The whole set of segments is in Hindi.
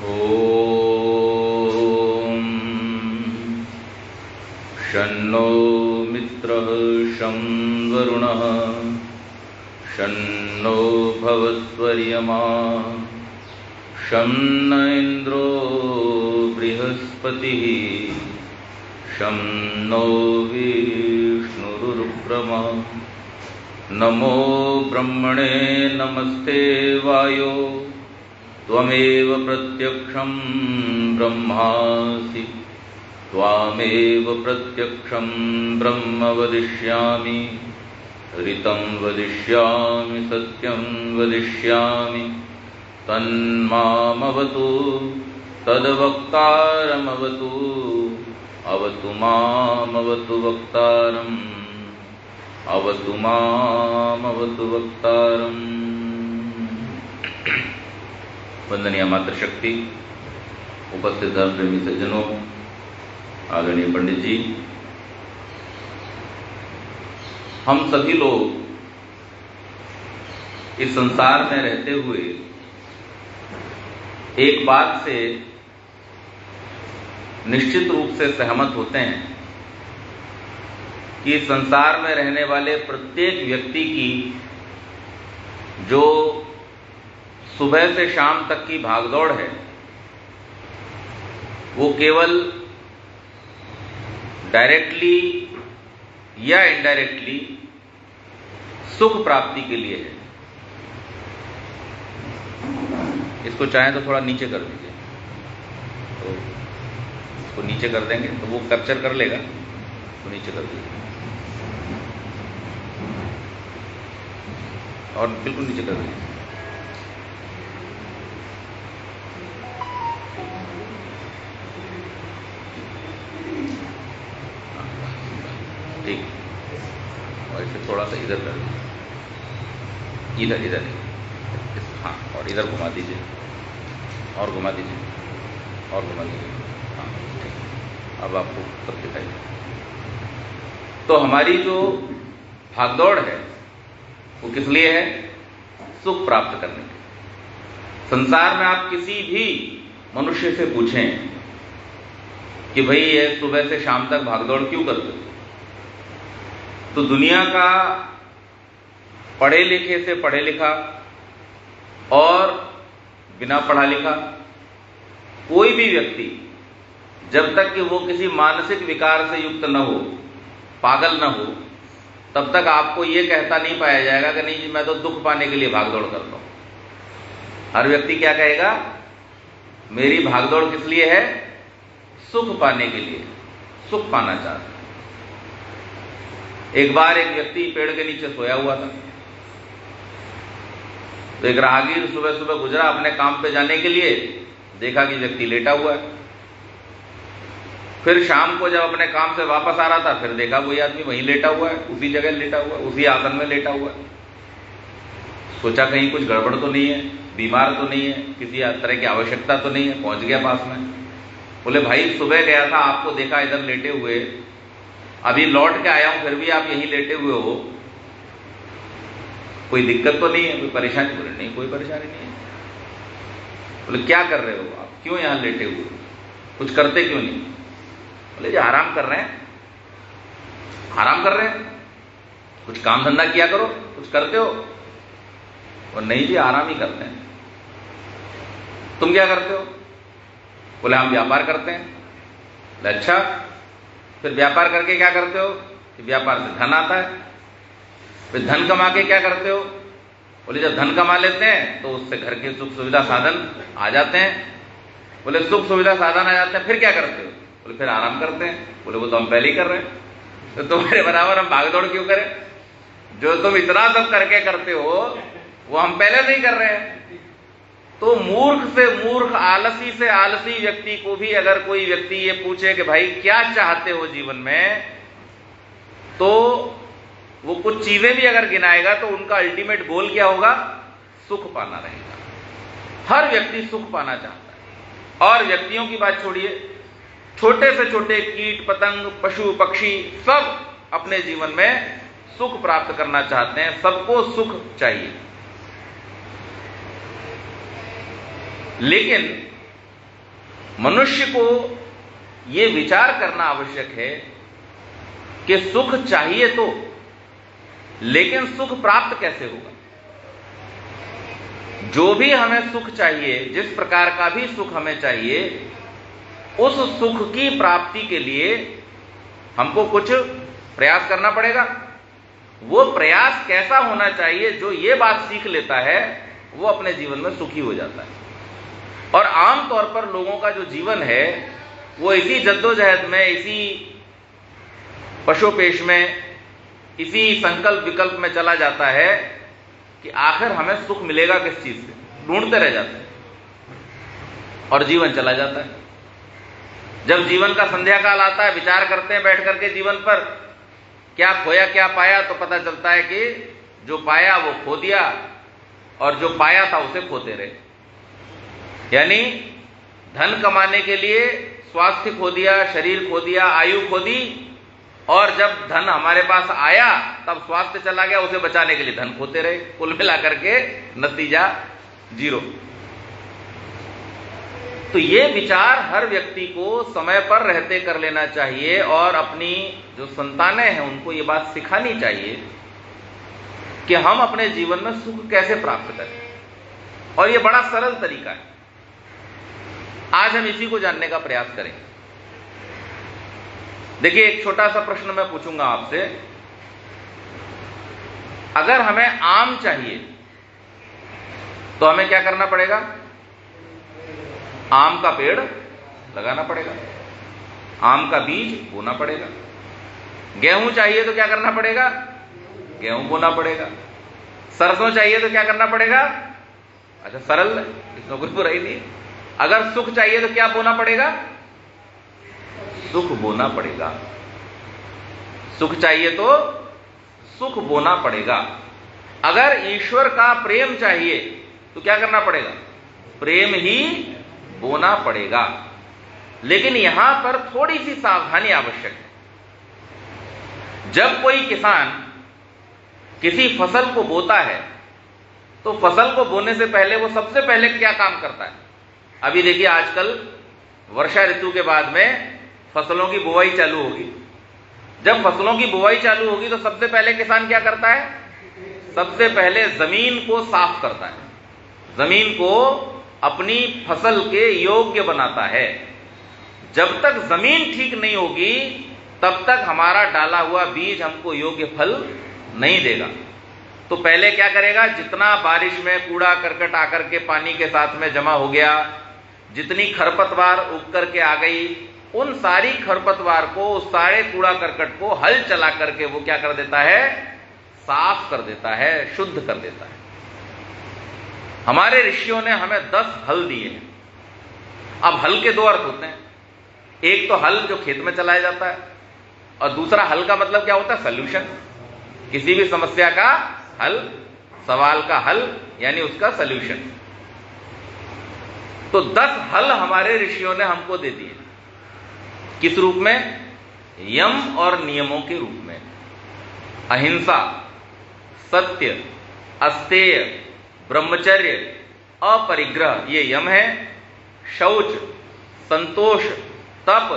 ॐ शन्नो मित्रः शं वरुणः शन्नो भवत्वर्यमा शं न इन्द्रो बृहस्पतिः शं नो विष्णुरुक्रमः। नमो ब्रह्मणे नमस्ते वायो त्वमेव प्रत्यक्षं ब्रह्मासि त्वामेव प्रत्यक्षं ब्रह्म वदिष्यामि ऋतं वदिष्यामि सत्यं वदिष्यामि तन्मामवतु तद्वक्तारमवतु अवतु मामवतु वक्तारम् अवतु मामवतु वक्तारम्। वंदनीय मातृशक्ति, उपस्थित धर्म प्रेमी सज्जनों, आदरणीय पंडित जी, हम सभी लोग इस संसार में रहते हुए एक बात से निश्चित रूप से सहमत होते हैं कि संसार में रहने वाले प्रत्येक व्यक्ति की जो सुबह से शाम तक की भागदौड़ है वो केवल डायरेक्टली या इनडायरेक्टली सुख प्राप्ति के लिए है। इसको चाहें तो थोड़ा नीचे कर दीजिए, तो इसको नीचे कर देंगे तो वो कैप्चर कर लेगा, तो नीचे कर दीजिए और बिल्कुल नीचे कर दीजिए। ठीक, और इसे थोड़ा सा इधर कर दीजिए, इधर इधर, हाँ, और इधर घुमा दीजिए और घुमा दीजिए और घुमा दीजिए। हाँ ठीक, अब आपको सब दिखाई दे। तो हमारी जो भागदौड़ है वो किस लिए है? सुख प्राप्त करने के। संसार में आप किसी भी मनुष्य से पूछें कि भाई ये सुबह से शाम तक भागदौड़ क्यों करते हो, तो दुनिया का पढ़े लिखे से पढ़े लिखा और बिना पढ़ा लिखा कोई भी व्यक्ति जब तक कि वो किसी मानसिक विकार से युक्त न हो, पागल न हो, तब तक आपको ये कहता नहीं पाया जाएगा कि नहीं जी मैं तो दुख पाने के लिए भागदौड़ करता हूं। हर व्यक्ति क्या कहेगा? मेरी भागदौड़ किस लिए है? सुख पाने के लिए, सुख पाना चाहता है। एक बार एक व्यक्ति पेड़ के नीचे सोया हुआ था, तो एक राहगीर सुबह सुबह गुजरा अपने काम पे जाने के लिए, देखा कि व्यक्ति लेटा हुआ है। फिर शाम को जब अपने काम से वापस आ रहा था, फिर देखा वही आदमी वहीं लेटा हुआ है, उसी जगह लेटा हुआ है, उसी आसन में लेटा हुआ है। सोचा कहीं कुछ गड़बड़ तो नहीं है, बीमार तो नहीं है, किसी तरह की आवश्यकता तो नहीं है। पहुंच गया पास में, बोले भाई सुबह गया था, आपको देखा इधर लेटे हुए, अभी लौट के आया हूं, फिर भी आप यहीं लेटे हुए हो, कोई दिक्कत तो नहीं है, कोई परेशानी? बोले नहीं, कोई परेशानी नहीं है। बोले क्या कर रहे हो आप, क्यों यहां लेटे हुए, कुछ करते क्यों नहीं? बोले जी आराम कर रहे हैं। आराम कर रहे हैं? कुछ काम धंधा किया करो, कुछ करते हो? और नहीं जी आराम ही करते हैं। तुम क्या करते हो? बोले हम व्यापार करते हैं। बोले अच्छा, फिर व्यापार करके क्या करते हो? कि व्यापार से धन आता है। फिर धन कमा के क्या करते हो? बोले जब धन कमा लेते हैं तो उससे घर के सुख सुविधा साधन आ जाते हैं। बोले सुख सुविधा साधन आ जाते हैं, फिर क्या करते हो? बोले फिर आराम करते हैं। बोले वो तो हम पहले ही कर रहे हैं, तो तुम्हारे बराबर हम भागदौड़ क्यों करें? जो तुम इतना सब करके करते हो वो हम पहले से ही कर रहे हैं। तो मूर्ख से मूर्ख, आलसी से आलसी व्यक्ति को भी अगर कोई व्यक्ति ये पूछे कि भाई क्या चाहते हो जीवन में, तो वो कुछ चीजें भी अगर गिनाएगा तो उनका अल्टीमेट गोल क्या होगा? सुख पाना रहेगा। हर व्यक्ति सुख पाना चाहता है। और व्यक्तियों की बात छोड़िए, छोटे से छोटे कीट पतंग, पशु पक्षी सब अपने जीवन में सुख प्राप्त करना चाहते हैं। सबको सुख चाहिए। लेकिन मनुष्य को यह विचार करना आवश्यक है कि सुख चाहिए तो, लेकिन सुख प्राप्त कैसे होगा। जो भी हमें सुख चाहिए, जिस प्रकार का भी सुख हमें चाहिए, उस सुख की प्राप्ति के लिए हमको कुछ प्रयास करना पड़ेगा। वो प्रयास कैसा होना चाहिए, जो ये बात सीख लेता है वो अपने जीवन में सुखी हो जाता है। और आमतौर पर लोगों का जो जीवन है वो इसी जद्दोजहद में, इसी पशोपेश में, इसी संकल्प विकल्प में चला जाता है कि आखिर हमें सुख मिलेगा किस चीज से, ढूंढते रह जाते हैं और जीवन चला जाता है। जब जीवन का संध्या काल आता है, विचार करते हैं बैठ करके जीवन पर, क्या खोया क्या पाया, तो पता चलता है कि जो पाया वो खो दिया और जो पाया था उसे खोते रहे। यानी धन कमाने के लिए स्वास्थ्य खो दिया, शरीर खो दिया, आयु खो दी, और जब धन हमारे पास आया तब स्वास्थ्य चला गया, उसे बचाने के लिए धन खोते रहे। कुल मिलाकर के नतीजा जीरो। तो ये विचार हर व्यक्ति को समय पर रहते कर लेना चाहिए और अपनी जो संतानें हैं उनको ये बात सिखानी चाहिए कि हम अपने जीवन में सुख कैसे प्राप्त करें। और ये बड़ा सरल तरीका है। आज हम इसी को जानने का प्रयास करें। देखिए, एक छोटा सा प्रश्न मैं पूछूंगा आपसे। अगर हमें आम चाहिए तो हमें क्या करना पड़ेगा? आम का पेड़ लगाना पड़ेगा, आम का बीज बोना पड़ेगा। गेहूं चाहिए तो क्या करना पड़ेगा? गेहूं बोना पड़ेगा। सरसों चाहिए तो क्या करना पड़ेगा? अच्छा, सरल है, इसमें कोई बुराई नहीं। अगर सुख चाहिए तो क्या बोना पड़ेगा? सुख बोना पड़ेगा। सुख चाहिए तो सुख बोना पड़ेगा। अगर ईश्वर का प्रेम चाहिए तो क्या करना पड़ेगा? प्रेम ही बोना पड़ेगा। लेकिन यहां पर थोड़ी सी सावधानी आवश्यक है। जब कोई किसान किसी फसल को बोता है तो फसल को बोने से पहले वो सबसे पहले क्या काम करता है? अभी देखिए, आजकल वर्षा ऋतु के बाद में फसलों की बुवाई चालू होगी। जब फसलों की बुवाई चालू होगी तो सबसे पहले किसान क्या करता है? सबसे पहले जमीन को साफ करता है, जमीन को अपनी फसल के योग्य बनाता है। जब तक जमीन ठीक नहीं होगी तब तक हमारा डाला हुआ बीज हमको योग्य फल नहीं देगा। तो पहले क्या करेगा? जितना बारिश में कूड़ा करकट आकर के पानी के साथ में जमा हो गया, जितनी खरपतवार उग करके आ गई, उन सारी खरपतवार को, उस सारे कूड़ा करकट को हल चला करके वो क्या कर देता है? साफ कर देता है, शुद्ध कर देता है। हमारे ऋषियों ने हमें 10 हल दिए हैं। अब हल के 2 अर्थ होते हैं। एक तो हल जो खेत में चलाया जाता है, और दूसरा हल का मतलब क्या होता है? सल्यूशन। किसी भी समस्या का हल, सवाल का हल, यानी उसका सल्यूशन। तो 10 हल हमारे ऋषियों ने हमको दे दिए। किस रूप में? यम और नियमों के रूप में। अहिंसा, सत्य, अस्तेय, ब्रह्मचर्य, अपरिग्रह, ये यम है। शौच, संतोष, तप,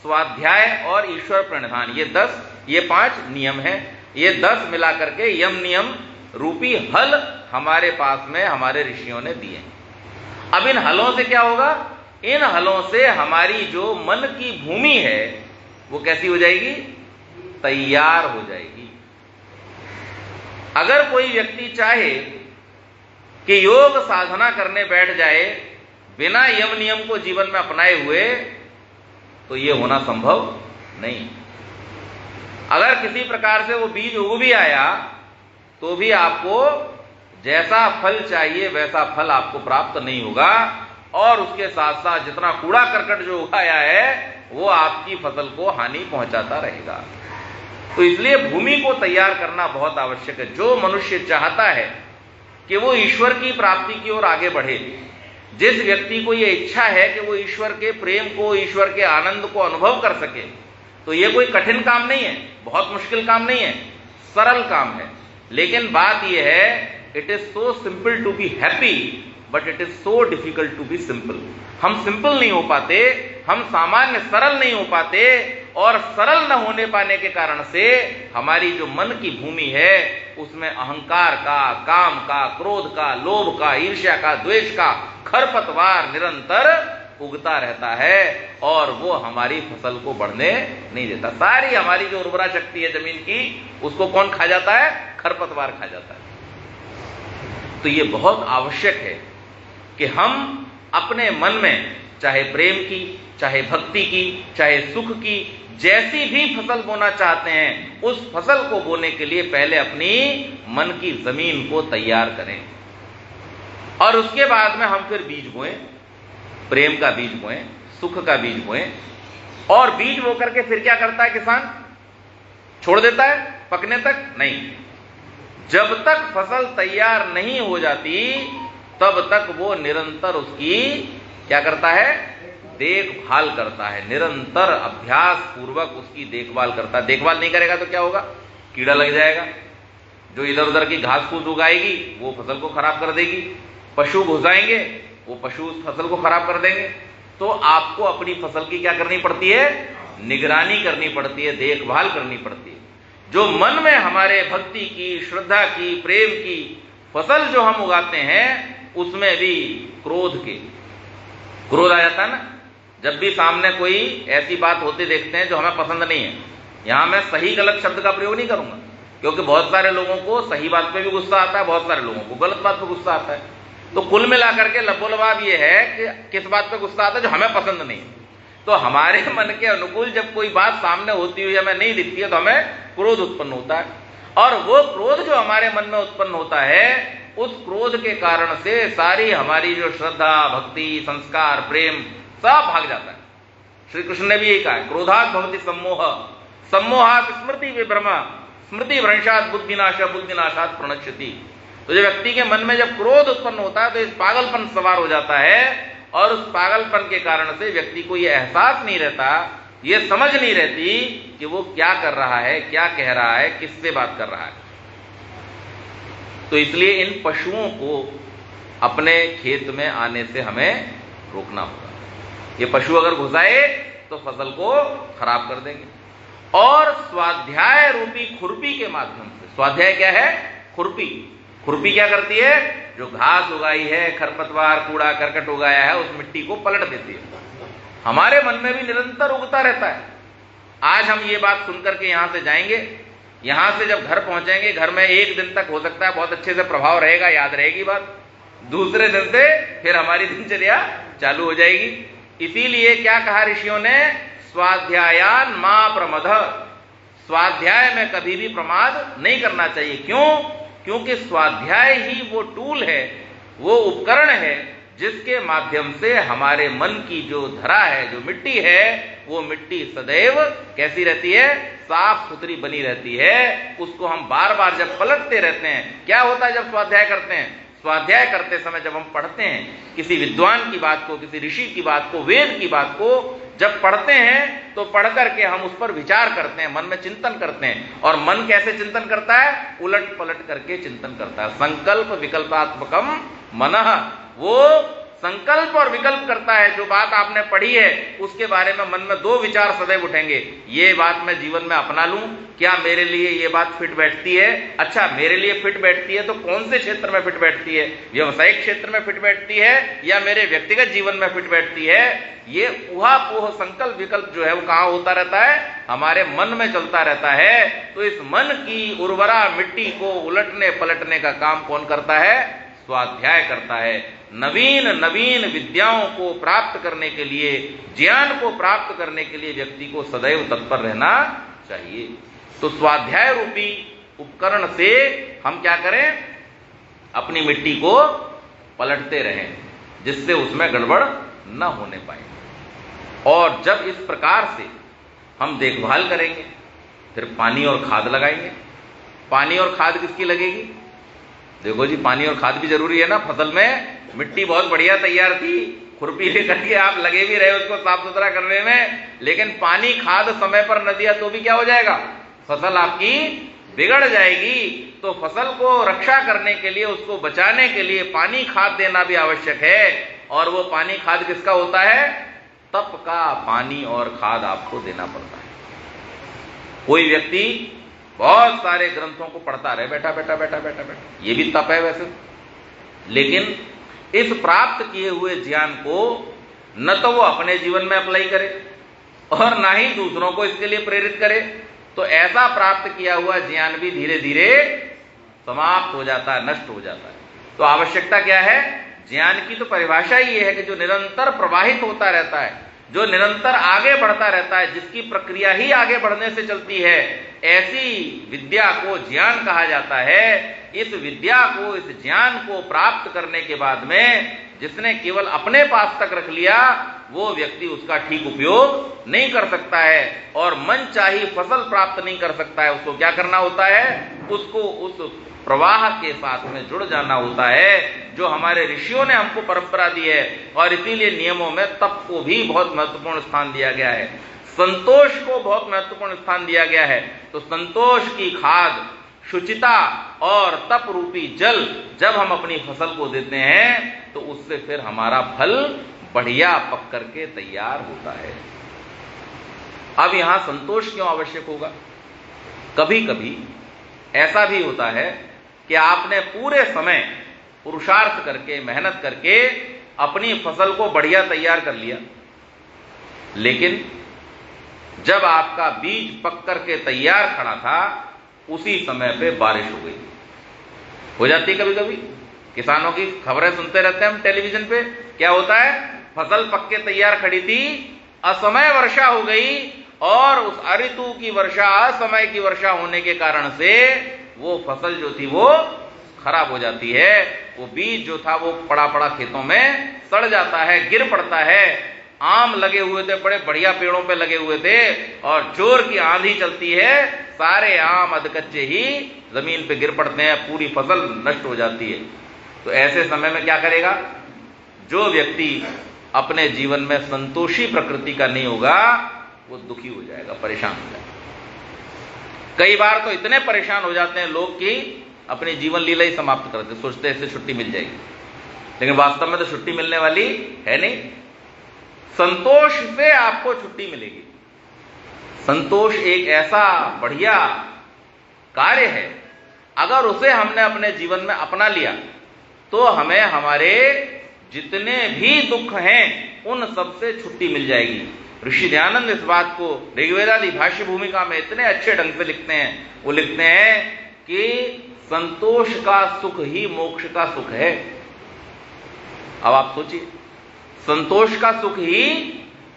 स्वाध्याय और ईश्वर प्रणिधान, ये 5 नियम हैं। ये 10 मिलाकर के यम नियम रूपी हल हमारे पास में हमारे ऋषियों ने दिए। अब इन हलों से क्या होगा? इन हलों से हमारी जो मन की भूमि है वो कैसी हो जाएगी? तैयार हो जाएगी। अगर कोई व्यक्ति चाहे कि योग साधना करने बैठ जाए बिना यम नियम को जीवन में अपनाए हुए, तो यह होना संभव नहीं। अगर किसी प्रकार से वो बीज उग भी आया तो भी आपको जैसा फल चाहिए वैसा फल आपको प्राप्त नहीं होगा, और उसके साथ साथ जितना कूड़ा करकट जो उगाया है वो आपकी फसल को हानि पहुंचाता रहेगा। तो इसलिए भूमि को तैयार करना बहुत आवश्यक है। जो मनुष्य चाहता है कि वो ईश्वर की प्राप्ति की ओर आगे बढ़े, जिस व्यक्ति को ये इच्छा है कि वो ईश्वर के प्रेम को, ईश्वर के आनंद को अनुभव कर सके, तो ये कोई कठिन काम नहीं है, बहुत मुश्किल काम नहीं है, सरल काम है। लेकिन बात यह है, it is so simple to be happy, but it is so difficult to be simple. हम सिंपल नहीं हो पाते, हम सामान्य सरल नहीं हो पाते, और सरल न होने पाने के कारण से हमारी जो मन की भूमि है उसमें अहंकार का, काम का, क्रोध का, लोभ का, ईर्ष्या का, द्वेष का खरपतवार निरंतर उगता रहता है, और वो हमारी फसल को बढ़ने नहीं देता। सारी हमारी जो उर्वरा शक्ति है जमीन की, उसको कौन खा जाता है? खरपतवार खा जाता है। तो ये बहुत आवश्यक है कि हम अपने मन में चाहे प्रेम की, चाहे भक्ति की, चाहे सुख की, जैसी भी फसल बोना चाहते हैं, उस फसल को बोने के लिए पहले अपनी मन की जमीन को तैयार करें, और उसके बाद में हम फिर बीज बोएं, प्रेम का बीज बोएं, सुख का बीज बोएं। और बीज बो करके फिर क्या करता है किसान? छोड़ देता है पकने तक? नहीं, जब तक फसल तैयार नहीं हो जाती तब तक वो निरंतर उसकी क्या करता है? देखभाल करता है, निरंतर अभ्यास पूर्वक उसकी देखभाल करता है। देखभाल नहीं करेगा तो क्या होगा? कीड़ा लग जाएगा, जो इधर उधर की घास फूस उगाएगी वो फसल को खराब कर देगी, पशु घुसाएंगे वो पशु उस फसल को खराब कर देंगे। तो आपको अपनी फसल की क्या करनी पड़ती है? निगरानी करनी पड़ती है, देखभाल करनी पड़ती है। जो मन में हमारे भक्ति की, श्रद्धा की, प्रेम की फसल जो हम उगाते हैं, उसमें भी क्रोध आ जाता है ना। जब भी सामने कोई ऐसी बात होते देखते हैं जो हमें पसंद नहीं है, यहां मैं सही गलत शब्द का प्रयोग नहीं करूंगा, क्योंकि बहुत सारे लोगों को सही बात पे भी गुस्सा आता है, बहुत सारे लोगों को गलत बात पे गुस्सा आता है। तो कुल मिलाकर के लबोलबाब ये है कि किस बात पे गुस्सा आता है? जो हमें पसंद नहीं है। तो हमारे मन के अनुकूल जब कोई बात सामने होती हुई हमें नहीं दिखती है तो हमें क्रोध उत्पन्न होता है, और वो क्रोध जो हमारे मन में उत्पन्न होता है, उस क्रोध के कारण से सारी हमारी जो श्रद्धा, भक्ति, संस्कार, प्रेम सब भाग जाता है। श्री कृष्ण ने भी यही कहा है, क्रोधात् भवति सम्मोह, सम्मोहात् स्मृति विभ्रम, स्मृति भ्रंशात् बुद्धिनाश, बुद्धिनाशात् प्रणश्यति। तो जो व्यक्ति के मन में जब क्रोध उत्पन्न होता है तो इस पागलपन सवार हो जाता है, और उस पागलपन के कारण से व्यक्ति को यह एहसास नहीं रहता, यह समझ नहीं रहती कि वो क्या कर रहा है, क्या कह रहा है, किससे बात कर रहा है। तो इसलिए इन पशुओं को अपने खेत में आने से हमें रोकना होगा। ये पशु अगर घुसाए तो फसल को खराब कर देंगे। और स्वाध्याय रूपी खुरपी के माध्यम से, स्वाध्याय क्या है? खुरपी। खुरपी क्या करती है? जो घास उगाई है, खरपतवार, कूड़ा करकट उगाया है, उस मिट्टी को पलट देती है। हमारे मन में भी निरंतर उगता रहता है। आज हम ये बात सुनकर के यहां से जाएंगे, यहां से जब घर पहुंचेंगे, घर में एक दिन तक हो सकता है बहुत अच्छे से प्रभाव रहेगा, याद रहेगी बात, दूसरे दिन से फिर हमारी दिनचर्या चालू हो जाएगी। इसीलिए क्या कहा ऋषियों ने? स्वाध्यायान मा प्रमद, स्वाध्याय में कभी भी प्रमाद नहीं करना चाहिए। क्यों? क्योंकि स्वाध्याय ही वो टूल है, वो उपकरण है जिसके माध्यम से हमारे मन की जो धरा है, जो मिट्टी है, वो मिट्टी सदैव कैसी रहती है? साफ सुथरी बनी रहती है। उसको हम बार बार जब पलटते रहते हैं, क्या होता है जब स्वाध्याय करते हैं? स्वाध्याय करते समय जब हम पढ़ते हैं किसी विद्वान की बात को, किसी ऋषि की बात को, वेद की बात को जब पढ़ते हैं तो पढ़ करके हम उस पर विचार करते हैं, मन में चिंतन करते हैं। और मन कैसे चिंतन करता है? उलट पलट करके चिंतन करता है। संकल्प विकल्पात्मकम मनः, वो संकल्प और विकल्प करता है। जो बात आपने पढ़ी है उसके बारे में मन में दो विचार सदैव उठेंगे, ये बात मैं जीवन में अपना लूं, क्या मेरे लिए ये बात फिट बैठती है? अच्छा, मेरे लिए फिट बैठती है तो कौन से क्षेत्र में फिट बैठती है? व्यवसायिक क्षेत्र में फिट बैठती है या मेरे व्यक्तिगत जीवन में फिट बैठती है? ये ऊहापोह संकल्प विकल्प जो है वो कहां होता रहता है? हमारे मन में चलता रहता है। तो इस मन की उर्वरा मिट्टी को उलटने पलटने का काम कौन करता है? स्वाध्याय करता है। नवीन नवीन विद्याओं को प्राप्त करने के लिए, ज्ञान को प्राप्त करने के लिए व्यक्ति को सदैव तत्पर रहना चाहिए। तो स्वाध्याय रूपी उपकरण से हम क्या करें? अपनी मिट्टी को पलटते रहें, जिससे उसमें गड़बड़ न होने पाए। और जब इस प्रकार से हम देखभाल करेंगे, फिर पानी और खाद लगाएंगे। पानी और खाद किसकी लगेगी? देखो जी, पानी और खाद भी जरूरी है ना। फसल में मिट्टी बहुत बढ़िया तैयार थी, खुरपी लेकर के आप लगे भी रहे उसको साफ सुथरा करने में, लेकिन पानी खाद समय पर न दिया तो भी क्या हो जाएगा? फसल आपकी बिगड़ जाएगी तो फसल को रक्षा करने के लिए, उसको बचाने के लिए पानी खाद देना भी आवश्यक है। और वो पानी खाद किसका होता है? तप का पानी और खाद आपको देना पड़ता है। कोई व्यक्ति बहुत सारे ग्रंथों को पढ़ता रहे, बैठा बैठा बैठा बैठा बैठा, ये भी तप है वैसे, लेकिन इस प्राप्त किए हुए ज्ञान को न तो वो अपने जीवन में अप्लाई करे और ना ही दूसरों को इसके लिए प्रेरित करे, तो ऐसा प्राप्त किया हुआ ज्ञान भी धीरे धीरे समाप्त हो जाता है, नष्ट हो जाता है। तो आवश्यकता क्या है? ज्ञान की तो परिभाषा ही है कि जो निरंतर प्रवाहित होता रहता है, जो निरंतर आगे बढ़ता रहता है, जिसकी प्रक्रिया ही आगे बढ़ने से चलती है, ऐसी विद्या को ज्ञान कहा जाता है। इस विद्या को, इस ज्ञान को प्राप्त करने के बाद में जिसने केवल अपने पास तक रख लिया, वो व्यक्ति उसका ठीक उपयोग नहीं कर सकता है और मनचाही फसल प्राप्त नहीं कर सकता है। उसको क्या करना होता है? उसको उस प्रवाह के साथ में जुड़ जाना होता है जो हमारे ऋषियों ने हमको परंपरा दी है। और इसीलिए नियमों में तप को भी बहुत महत्वपूर्ण स्थान दिया गया है, संतोष को बहुत महत्वपूर्ण स्थान दिया गया है। तो संतोष की खाद, शुचिता और तप रूपी जल जब हम अपनी फसल को देते हैं तो उससे फिर हमारा फल बढ़िया पक करके तैयार होता है। अब यहां संतोष क्यों आवश्यक होगा? कभी कभी ऐसा भी होता है कि आपने पूरे समय पुरुषार्थ करके, मेहनत करके अपनी फसल को बढ़िया तैयार कर लिया, लेकिन जब आपका बीज पक करके तैयार खड़ा था, उसी समय पे बारिश हो गई। हो जाती है कभी कभी, किसानों की खबरें सुनते रहते हैं हम टेलीविजन पे। क्या होता है? फसल पक के तैयार खड़ी थी, असमय वर्षा हो गई और उस अऋतु की वर्षा, असमय की वर्षा होने के कारण से वो फसल जो थी वो खराब हो जाती है। वो बीज जो था वो पड़ा पड़ा खेतों में सड़ जाता है, गिर पड़ता है। आम लगे हुए थे, बड़े बढ़िया पेड़ों पे लगे हुए थे, और जोर की आंधी चलती है, सारे आम अधकच्चे ही जमीन पे गिर पड़ते हैं, पूरी फसल नष्ट हो जाती है। तो ऐसे समय में क्या करेगा? जो व्यक्ति अपने जीवन में संतोषी प्रकृति का नहीं होगा, वो दुखी हो जाएगा, परेशान हो जाएगा। कई बार तो इतने परेशान हो जाते हैं लोग कि अपनी जीवन लीला ही समाप्त कर देते, सोचते हैं इससे छुट्टी मिल जाएगी, लेकिन वास्तव में तो छुट्टी मिलने वाली है नहीं। संतोष से आपको छुट्टी मिलेगी। संतोष एक ऐसा बढ़िया कार्य है, अगर उसे हमने अपने जीवन में अपना लिया तो हमें हमारे जितने भी दुख हैं उन सब से छुट्टी मिल जाएगी। ऋषि दयानंद इस बात को ऋग्वेदादि भाष्य भूमिका में इतने अच्छे ढंग से लिखते हैं। वो लिखते हैं कि संतोष का सुख ही मोक्ष का सुख है। अब आप सोचिए, संतोष का सुख ही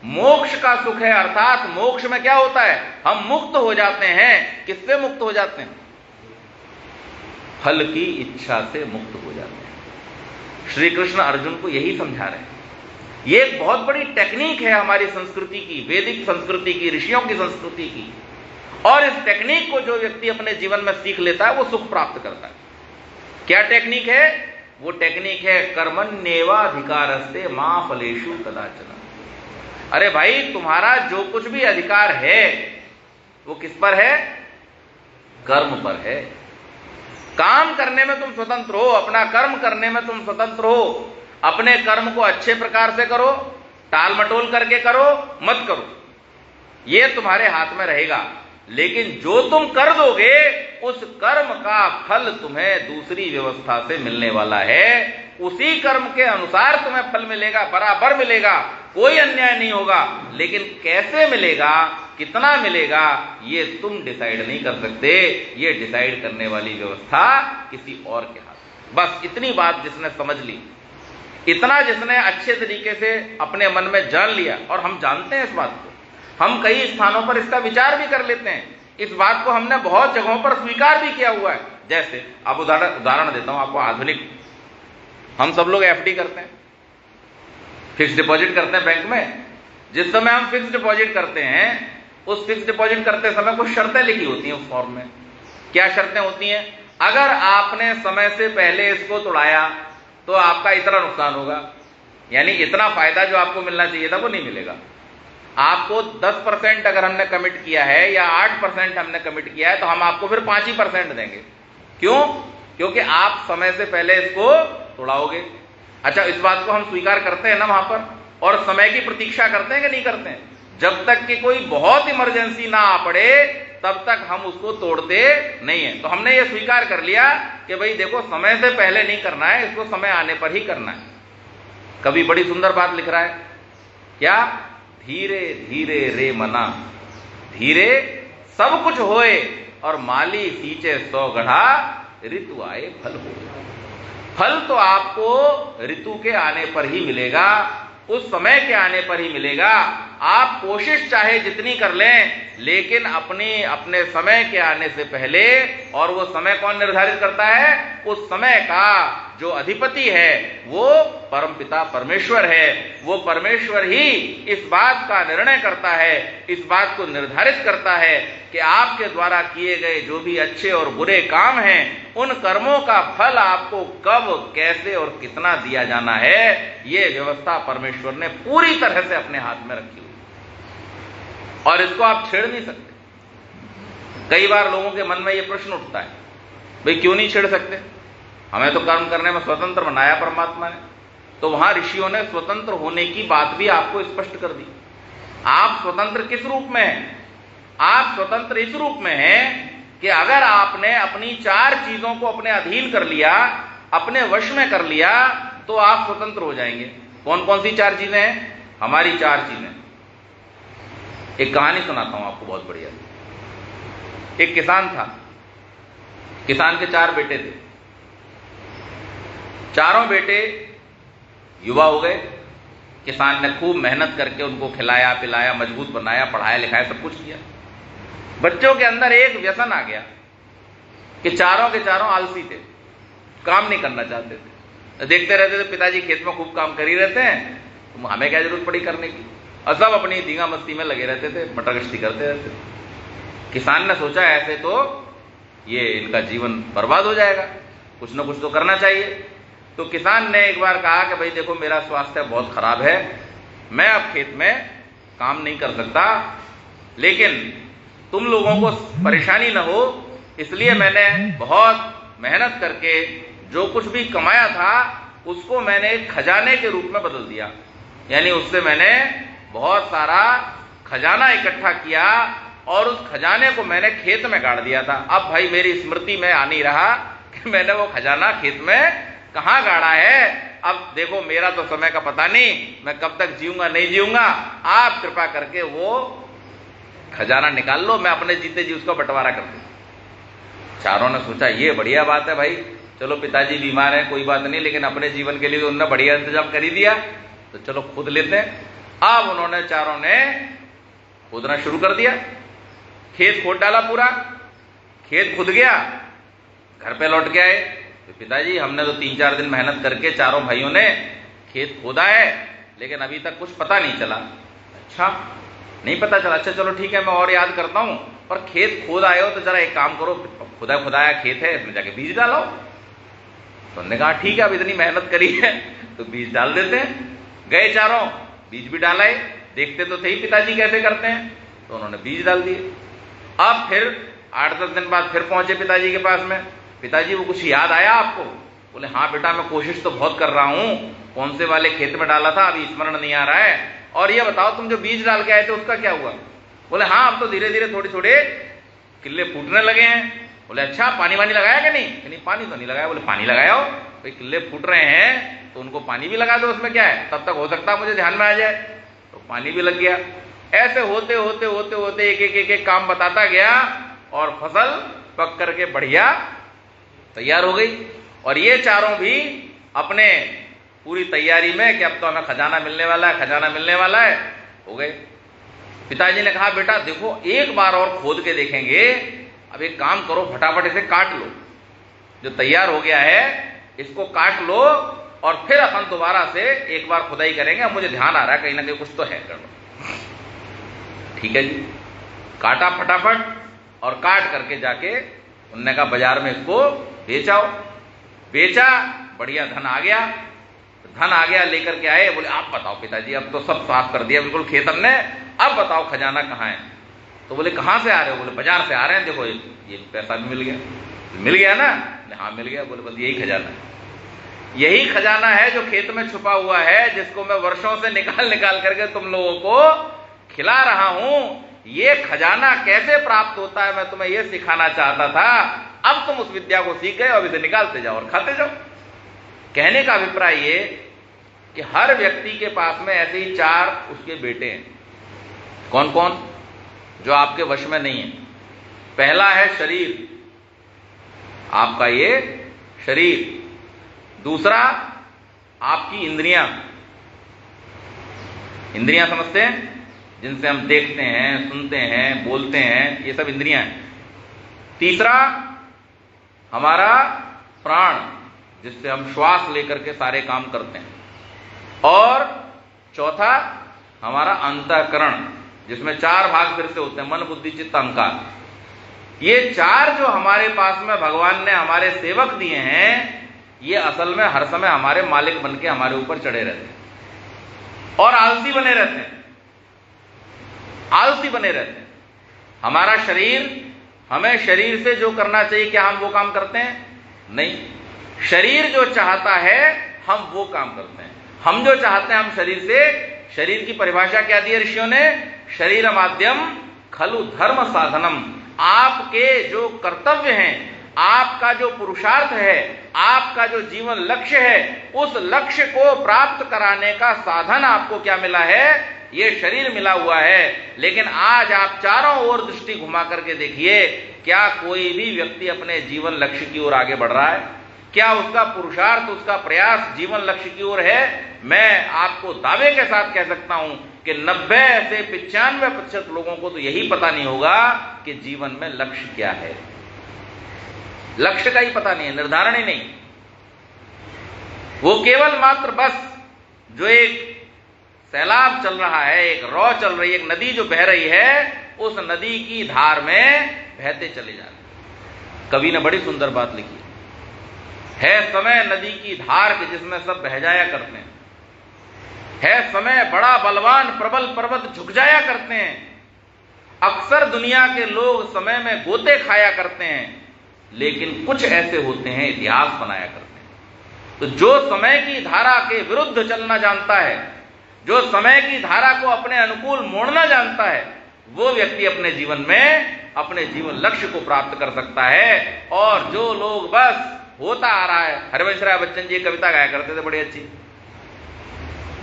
मोक्ष का सुख है, अर्थात मोक्ष में क्या होता है? हम मुक्त हो जाते हैं। किससे मुक्त हो जाते हैं? फल की इच्छा से मुक्त हो जाते हैं। श्री कृष्ण अर्जुन को यही समझा रहे हैं। यह एक बहुत बड़ी टेक्निक है हमारी संस्कृति की, वैदिक संस्कृति की, ऋषियों की संस्कृति की। और इस टेक्निक को जो व्यक्ति अपने जीवन में सीख लेता है वो सुख प्राप्त करता है। क्या टेक्निक है? वो टेक्निक है कर्मण्येवाधिकारस्ते मा फलेषु कदाचन। अरे भाई, तुम्हारा जो कुछ भी अधिकार है वो किस पर है? कर्म पर है। काम करने में तुम स्वतंत्र हो, अपना कर्म करने में तुम स्वतंत्र हो। अपने कर्म को अच्छे प्रकार से करो, टाल मटोल करके करो, मत करो, ये तुम्हारे हाथ में रहेगा। लेकिन जो तुम कर दोगे उस कर्म का फल तुम्हें दूसरी व्यवस्था से मिलने वाला है। उसी कर्म के अनुसार तुम्हें फल मिलेगा, बराबर मिलेगा, कोई अन्याय नहीं होगा। लेकिन कैसे मिलेगा, कितना मिलेगा, ये तुम डिसाइड नहीं कर सकते। ये डिसाइड करने वाली व्यवस्था किसी और के हाथ। बस इतनी बात जिसने समझ ली, इतना जिसने अच्छे तरीके से अपने मन में जान लिया, और हम जानते हैं इस बात को, हम कई स्थानों पर इसका विचार भी कर लेते हैं। इस बात को हमने बहुत जगहों पर स्वीकार भी किया हुआ है। जैसे अब उदाहरण देता हूं आपको आधुनिक। हम सब लोग एफडी करते हैं, फिक्स डिपॉजिट करते हैं बैंक में। जिस समय हम फिक्स डिपॉजिट करते हैं, उस फिक्स डिपॉजिट करते समय कुछ शर्तें लिखी होती हैं उस फॉर्म में। क्या शर्तें होती हैं? अगर आपने समय से पहले इसको तोड़ाया तो आपका इतना नुकसान होगा, यानी इतना फायदा जो आपको मिलना चाहिए था वो नहीं मिलेगा। आपको 10% अगर हमने कमिट किया है या 8% हमने कमिट किया है तो हम आपको फिर 5% देंगे। क्यों? क्योंकि आप समय से पहले इसको तोड़ाओगे। अच्छा, इस बात को हम स्वीकार करते हैं ना वहां पर, और समय की प्रतीक्षा करते हैं कि नहीं करते हैं? जब तक कि कोई बहुत इमरजेंसी ना आ पड़े तब तक हम उसको तोड़ते नहीं है। तो हमने ये स्वीकार कर लिया कि भाई देखो, समय से पहले नहीं करना है, इसको समय आने पर ही करना है। कभी बड़ी सुंदर बात लिख रहा है, क्या? धीरे धीरे रे मना, धीरे सब कुछ होए, और माली सींचे 100 गढ़ा, ऋतु आए फल हो। फल तो आपको ऋतु के आने पर ही मिलेगा, उस समय के आने पर ही मिलेगा। आप कोशिश चाहे जितनी कर लें, लेकिन अपने समय के आने से पहले, और वो समय कौन निर्धारित करता है? उस समय का जो अधिपति है वो परमपिता परमेश्वर है। वो परमेश्वर ही इस बात का निर्णय करता है, इस बात को निर्धारित करता है कि आपके द्वारा किए गए जो भी अच्छे और बुरे काम हैं, उन कर्मों का फल आपको कब, कैसे और कितना दिया जाना है, ये व्यवस्था परमेश्वर ने पूरी तरह से अपने हाथ में रखी हुई, और इसको आप छेड़ नहीं सकते। कई बार लोगों के मन में यह प्रश्न उठता है, भाई क्यों नहीं छेड़ सकते? हमें तो कर्म करने में स्वतंत्र बनाया परमात्मा ने। तो वहां ऋषियों ने स्वतंत्र होने की बात भी आपको स्पष्ट कर दी। आप स्वतंत्र किस रूप में हैं? आप स्वतंत्र इस रूप में हैं कि अगर आपने अपनी 4 चीजों को अपने अधीन कर लिया, अपने वश में कर लिया, तो आप स्वतंत्र हो जाएंगे। कौन कौन सी 4 चीजें हैं? हमारी 4 चीजें। एक कहानी सुनाता हूं आपको, बहुत बढ़िया। एक किसान था, किसान के 4 बेटे थे। चारों बेटे युवा हो गए। किसान ने खूब मेहनत करके उनको खिलाया पिलाया, मजबूत बनाया, पढ़ाया लिखाया, सब कुछ किया। बच्चों के अंदर एक व्यसन आ गया कि चारों के चारों आलसी थे, काम नहीं करना चाहते थे। देखते रहते थे पिताजी खेत में खूब काम कर ही रहते हैं, तो हमें क्या जरूरत पड़ी करने की, और सब अपनी धींगा मस्ती में लगे रहते थे, मटर गश्ती करते रहते थे। किसान ने सोचा ऐसे तो ये इनका जीवन बर्बाद हो जाएगा, कुछ ना कुछ तो करना चाहिए। तो किसान ने एक बार कहा कि भाई देखो, मेरा स्वास्थ्य बहुत खराब है, मैं अब खेत में काम नहीं कर सकता, लेकिन तुम लोगों को परेशानी न हो, इसलिए मैंने बहुत मेहनत करके जो कुछ भी कमाया था उसको मैंने खजाने के रूप में बदल दिया। यानी उससे मैंने बहुत सारा खजाना इकट्ठा किया और उस खजाने को मैंने खेत में गाड़ दिया था। अब भाई मेरी स्मृति में आ नहीं रहा कि मैंने वो खजाना खेत में कहां गाड़ा है। अब देखो, मेरा तो समय का पता नहीं, मैं कब तक जीऊंगा नहीं जीऊंगा, आप कृपा करके वो खजाना निकाल लो, मैं अपने जीते जी उसका बंटवारा कर दूं। चारों ने सोचा ये बढ़िया बात है भाई, चलो पिताजी बीमार है कोई बात नहीं, लेकिन अपने जीवन के लिए तो उन्होंने बढ़िया इंतजाम कर ही दिया, तो चलो खुद लेते हैं। अब उन्होंने चारों ने खोदना शुरू कर दिया, खेत खोद डाला पूरा। खेत खुद गया, घर पे लौट के आए तो पिताजी हमने तो 3-4 दिन मेहनत करके चारों भाइयों ने खेत खोदा है, लेकिन अभी तक कुछ पता नहीं चला। अच्छा, नहीं पता चला? अच्छा चलो ठीक है, मैं और याद करता हूं, पर खेत खोद आए हो तो जरा एक काम करो, खुदाया खेत है, इसमें जाके बीज डालो। तो उन्होंने कहा ठीक है, अब इतनी मेहनत करी है तो बीज डाल देते हैं। गए चारों, बीज भी डालाए, देखते तो थे ही पिताजी कैसे करते हैं, तो उन्होंने बीज डाल दिए। अब फिर 8-10 दिन बाद फिर पहुंचे पिताजी के पास में, पिताजी वो कुछ याद आया आपको? बोले हाँ बेटा, मैं कोशिश तो बहुत कर रहा हूं, कौन से वाले खेत में डाला था अभी स्मरण नहीं आ रहा है, और ये बताओ तुम जो बीज डाल के आए थे उसका क्या हुआ? बोले हाँ, अब तो धीरे धीरे थोड़े थोड़े किल्ले फूटने लगे हैं। बोले अच्छा, पानी वानी लगाया कि नहीं? नहीं, पानी तो नहीं लगाया। बोले पानी लगाया हो, भाई किल्ले फूट रहे हैं तो उनको पानी भी लगा दो, उसमें क्या है, तब तक हो सकता है मुझे ध्यान में आ जाए। तो पानी भी लग गया। ऐसे होते होते होते होते एक काम बताता गया और फसल पक करके बढ़िया तैयार हो गई। और ये चारों भी अपने पूरी तैयारी में कि अब तो हमें खजाना मिलने वाला है, खजाना मिलने वाला है, हो गए। पिताजी ने कहा बेटा देखो, एक बार और खोद के देखेंगे, अब एक काम करो, फटाफट इसे काट लो, जो तैयार हो गया है इसको काट लो, और फिर अपन दोबारा से एक बार खुदाई करेंगे। अब मुझे ध्यान आ रहा है कहीं ना कहीं कुछ तो है, कर लो। ठीक है जी, काटा फटाफट, और काट करके जाके उनने कहा बाजार में इसको बेचाओ। बेचा, बढ़िया धन आ गया। धन आ गया, लेकर के आए, बोले आप बताओ पिताजी, अब तो सब साफ कर दिया बिल्कुल खेत हमने, अब बताओ खजाना कहाँ है? तो बोले कहाँ से आ रहे हो? बोले बाजार से आ रहे हैं, देखो ये पैसा भी मिल गया ना? हाँ मिल गया। बोले बस यही खजाना है, यही खजाना है जो खेत में छुपा हुआ है, जिसको मैं वर्षों से निकाल करके तुम लोगों को खिला रहा हूं। ये खजाना कैसे प्राप्त होता है मैं तुम्हें यह सिखाना चाहता था। अब तुम उस विद्या को सीख गए, अब इसे निकालते जाओ और खाते जाओ। कहने का अभिप्राय ये कि हर व्यक्ति के पास में ऐसे ही 4 उसके बेटे हैं। कौन कौन? जो आपके वश में नहीं है। पहला है शरीर, आपका ये शरीर। दूसरा आपकी इंद्रियां समझते हैं, जिनसे हम देखते हैं, सुनते हैं, बोलते हैं, ये सब इंद्रियां हैं। तीसरा हमारा प्राण, जिससे हम श्वास लेकर के सारे काम करते हैं। और चौथा हमारा अंतःकरण, जिसमें 4 भाग फिर से होते हैं, मन, बुद्धि, चित्त, अहंकार। ये 4 जो हमारे पास में भगवान ने हमारे सेवक दिए हैं, ये असल में हर समय हमारे मालिक बन के हमारे ऊपर चढ़े रहते हैं और आलसी बने रहते हैं, आलसी बने रहते हैं। हमारा शरीर, हमें शरीर से जो करना चाहिए क्या हम वो काम करते हैं? नहीं। शरीर जो चाहता है हम वो काम करते हैं। हम जो चाहते हैं हम शरीर से, शरीर की परिभाषा क्या दी है ऋषियों ने? शरीर माध्यम खलु धर्म साधनम। आपके जो कर्तव्य हैं, आपका जो पुरुषार्थ है, आपका जो जीवन लक्ष्य है, उस लक्ष्य को प्राप्त कराने का साधन आपको क्या मिला है? ये शरीर मिला हुआ है। लेकिन आज आप चारों ओर दृष्टि घुमा करके देखिए, क्या कोई भी व्यक्ति अपने जीवन लक्ष्य की ओर आगे बढ़ रहा है? क्या उसका पुरुषार्थ, उसका प्रयास जीवन लक्ष्य की ओर है? मैं आपको दावे के साथ कह सकता हूं कि 90 से 95% लोगों को तो यही पता नहीं होगा कि जीवन में लक्ष्य क्या है। लक्ष्य का ही पता नहीं है, निर्धारण ही नहीं। वो केवल मात्र बस जो एक सैलाब चल रहा है, एक रौ चल रही है, एक नदी जो बह रही है, उस नदी की धार में बहते चले जा रहे। कवि ने बड़ी सुंदर बात लिखी है समय नदी की धार के जिसमें सब बह जाया करते हैं। है समय बड़ा बलवान प्रबल पर्वत झुक जाया करते हैं। अक्सर दुनिया के लोग समय में गोते खाया करते हैं, लेकिन कुछ ऐसे होते हैं इतिहास बनाया करते हैं। तो जो समय की धारा के विरुद्ध चलना जानता है, जो समय की धारा को अपने अनुकूल मोड़ना जानता है, वो व्यक्ति अपने जीवन में अपने जीवन लक्ष्य को प्राप्त कर सकता है। और जो लोग बस होता आ रहा है, हरिवंश राय बच्चन जी कविता गाया करते थे बड़ी अच्छी,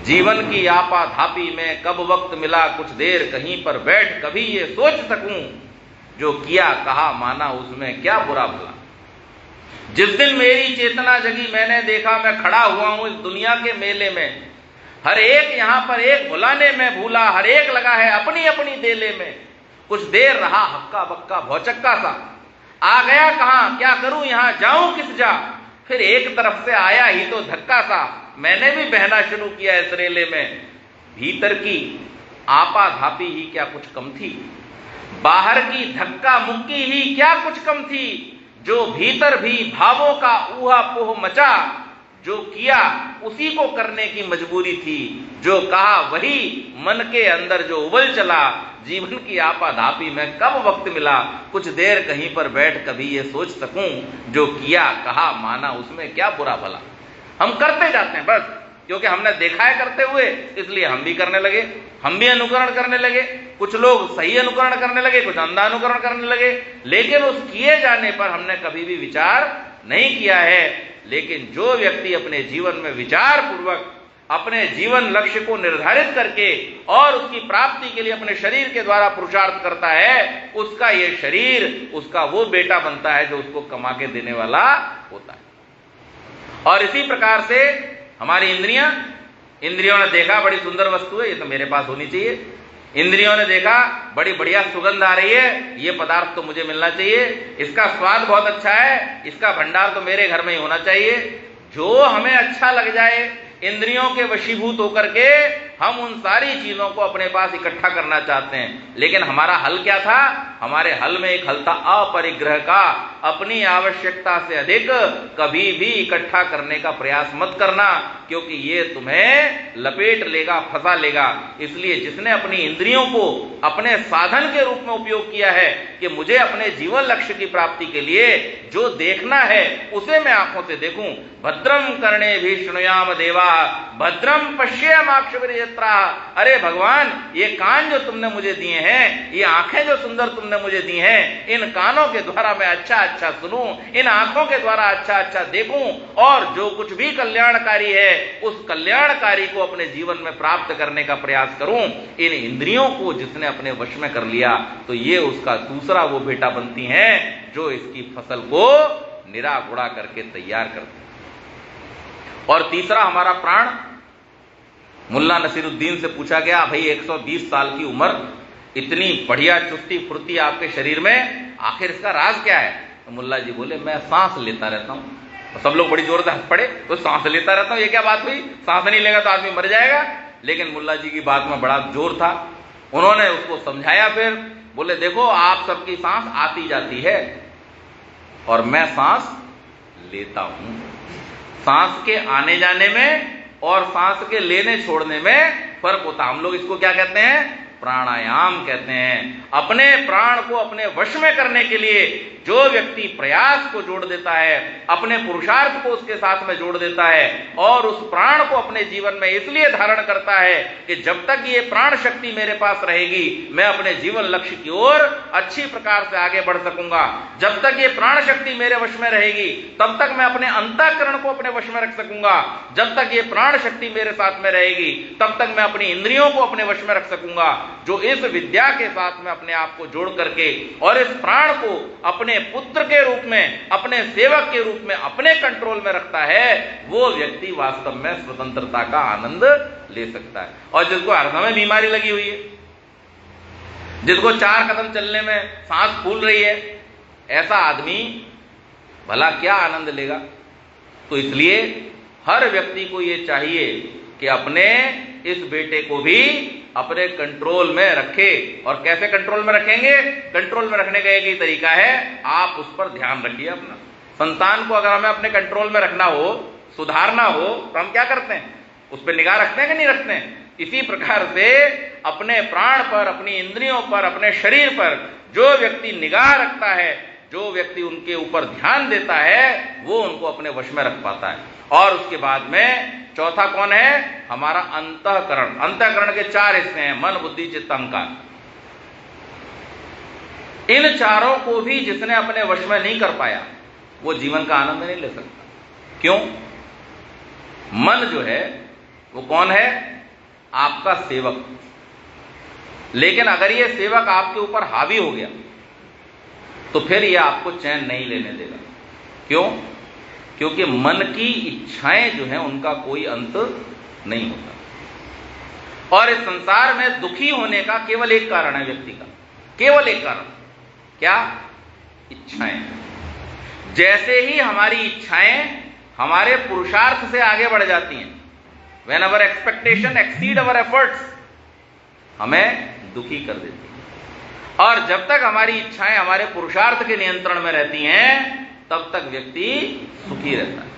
जीवन की आपा धापी में कब वक्त मिला कुछ देर कहीं पर बैठ कभी ये सोच सकूं, जो किया कहा माना उसमें क्या बुरा भला। जिस दिन मेरी चेतना जगी मैंने देखा मैं खड़ा हुआ हूं इस दुनिया के मेले में, हर एक यहां पर एक भुलाने में भूला, हर एक लगा है अपनी अपनी देले में। कुछ देर रहा हक्का बक्का भौचक्का सा, आ गया कहां क्या करूं यहां जाऊं किस जा, फिर एक तरफ से आया ही तो धक्का सा, मैंने भी बहना शुरू किया इस रेले में। भीतर की आपा धापी ही क्या कुछ कम थी, बाहर की धक्का मुक्की ही क्या कुछ कम थी, जो भीतर भी भावों का ऊहा पोह मचा, जो किया उसी को करने की मजबूरी थी, जो कहा वही मन के अंदर जो उबल चला, जीवन की आपा धापी में कब वक्त मिला कुछ देर कहीं पर बैठ कभी ये सोच सकूं, जो किया कहा माना उसमें क्या बुरा भला। हम करते जाते हैं बस, क्योंकि हमने देखा है करते हुए, इसलिए हम भी करने लगे, हम भी अनुकरण करने लगे। कुछ लोग सही अनुकरण करने लगे, कुछ अंधा अनुकरण करने लगे, लेकिन उस किए जाने पर हमने कभी भी विचार नहीं किया है। लेकिन जो व्यक्ति अपने जीवन में विचार पूर्वक अपने जीवन लक्ष्य को निर्धारित करके और उसकी प्राप्ति के लिए अपने शरीर के द्वारा पुरुषार्थ करता है, उसका ये शरीर उसका वो बेटा बनता है जो उसको कमा के देने वाला होता है। और इसी प्रकार से हमारी इंद्रियों ने देखा बड़ी सुंदर वस्तु है, ये तो मेरे पास होनी चाहिए। इंद्रियों ने देखा बड़ी बढ़िया सुगंध आ रही है, ये पदार्थ तो मुझे मिलना चाहिए, इसका स्वाद बहुत अच्छा है, इसका भंडार तो मेरे घर में ही होना चाहिए। जो हमें अच्छा लग जाए, इंद्रियों के वशीभूत होकर के हम उन सारी चीजों को अपने पास इकट्ठा करना चाहते हैं। लेकिन हमारा हल क्या था? हमारे हल में एक हल था अपरिग्रह का। अपनी आवश्यकता से अधिक कभी भी इकट्ठा करने का प्रयास मत करना, क्योंकि ये तुम्हें लपेट लेगा, फंसा लेगा। इसलिए जिसने अपनी इंद्रियों को अपने साधन के रूप में उपयोग किया है कि मुझे अपने जीवन लक्ष्य की प्राप्ति के लिए जो देखना है उसे मैं आंखों से देखूं। भद्रम कर्णेभिः शृणुयाम देवा भद्रम पश्येमाक्षभिर्यजत्राः। अरे भगवान, ये कान जो तुमने मुझे दिए हैं, ये आंखें जो सुंदर तुमने मुझे दी हैं, इन कानों के द्वारा मैं अच्छा अच्छा सुनूं, इन आंखों के द्वारा अच्छा अच्छा देखूं, और जो कुछ भी कल्याणकारी है उस कल्याणकारी को अपने जीवन में प्राप्त करने का प्रयास करूं। इन इंद्रियों को जिसने अपने वश में कर लिया तो ये उसका दूसरा वो बेटा बनती हैं जो इसकी फसल को निरा गुड़ा करके तैयार करते हैं। और तीसरा हमारा प्राण। मुल्ला नसीरुद्दीन से पूछा गया, भाई 120 साल की उम्र, इतनी बढ़िया चुस्ती फुर्ती आपके शरीर में, आखिर इसका राज क्या है? तो मुल्ला जी बोले, मैं सांस लेता रहता हूं। तो सब लोग बड़ी जोर से हंस पड़े, तो सांस लेता रहता हूं, ये क्या बात हुई? सांस नहीं लेगा तो आदमी मर जाएगा। लेकिन मुल्ला जी की बात में बड़ा जोर था। उन्होंने उसको समझाया, फिर बोले, देखो आप सबकी सांस आती जाती है और मैं सांस लेता हूं। सांस के आने जाने में और सांस के लेने छोड़ने में फर्क होता। हम लोग इसको क्या कहते हैं? प्राणायाम कहते हैं। अपने प्राण को अपने वश में करने के लिए जो व्यक्ति प्रयास को जोड़ देता है, अपने पुरुषार्थ को उसके साथ में जोड़ देता है और उस प्राण को अपने जीवन में इसलिए धारण करता है कि जब तक ये प्राण शक्ति मेरे पास रहेगी मैं अपने जीवन लक्ष्य की ओर अच्छी प्रकार से आगे बढ़ सकूंगा। जब तक ये प्राण शक्ति मेरे वश में रहेगी तब तक मैं अपने अंतःकरण को अपने वश में रख सकूंगा। जब तक ये प्राण शक्ति मेरे साथ में रहेगी तब तक मैं अपनी इंद्रियों को अपने वश में रख सकूंगा। जो इस विद्या के साथ में अपने आप को जोड़ करके और इस प्राण को अपने पुत्र के रूप में, अपने सेवक के रूप में अपने कंट्रोल में रखता है, वो व्यक्ति वास्तव में स्वतंत्रता का आनंद ले सकता है। और जिसको हर समय बीमारी लगी हुई है, जिसको 4 कदम चलने में सांस फूल रही है, ऐसा आदमी भला क्या आनंद लेगा? तो इसलिए हर व्यक्ति को यह चाहिए कि अपने इस बेटे को भी अपने कंट्रोल में रखे। और कैसे कंट्रोल में रखेंगे? कंट्रोल में रखने का एक ही तरीका है, आप उस पर ध्यान रखिए। अपना संतान को अगर हमें अपने कंट्रोल में रखना हो, सुधारना हो, तो हम क्या करते हैं? उस पर निगाह रखते हैं कि नहीं रखते हैं? इसी प्रकार से अपने प्राण पर, अपनी इंद्रियों पर, अपने शरीर पर जो व्यक्ति निगाह रखता है, जो व्यक्ति उनके ऊपर ध्यान देता है, वो उनको अपने वश में रख पाता है। और उसके बाद में चौथा कौन है? हमारा अंतःकरण। अंतःकरण के 4 हिस्से हैं, मन, बुद्धि, चित्त, अहंकार। इन चारों को भी जिसने अपने वश में नहीं कर पाया वो जीवन का आनंद नहीं ले सकता। क्यों? मन जो है वो कौन है? आपका सेवक। लेकिन अगर ये सेवक आपके ऊपर हावी हो गया तो फिर ये आपको चैन नहीं लेने देगा। क्यों? क्योंकि मन की इच्छाएं जो हैं उनका कोई अंत नहीं होता। और इस संसार में दुखी होने का केवल एक कारण है व्यक्ति का, केवल एक कारण। क्या? इच्छाएं। जैसे ही हमारी इच्छाएं हमारे पुरुषार्थ से आगे बढ़ जाती हैं, when our expectation exceed our efforts, हमें दुखी कर देती हैं। और जब तक हमारी इच्छाएं हमारे पुरुषार्थ के नियंत्रण में रहती हैं तब तक व्यक्ति सुखी रहता है।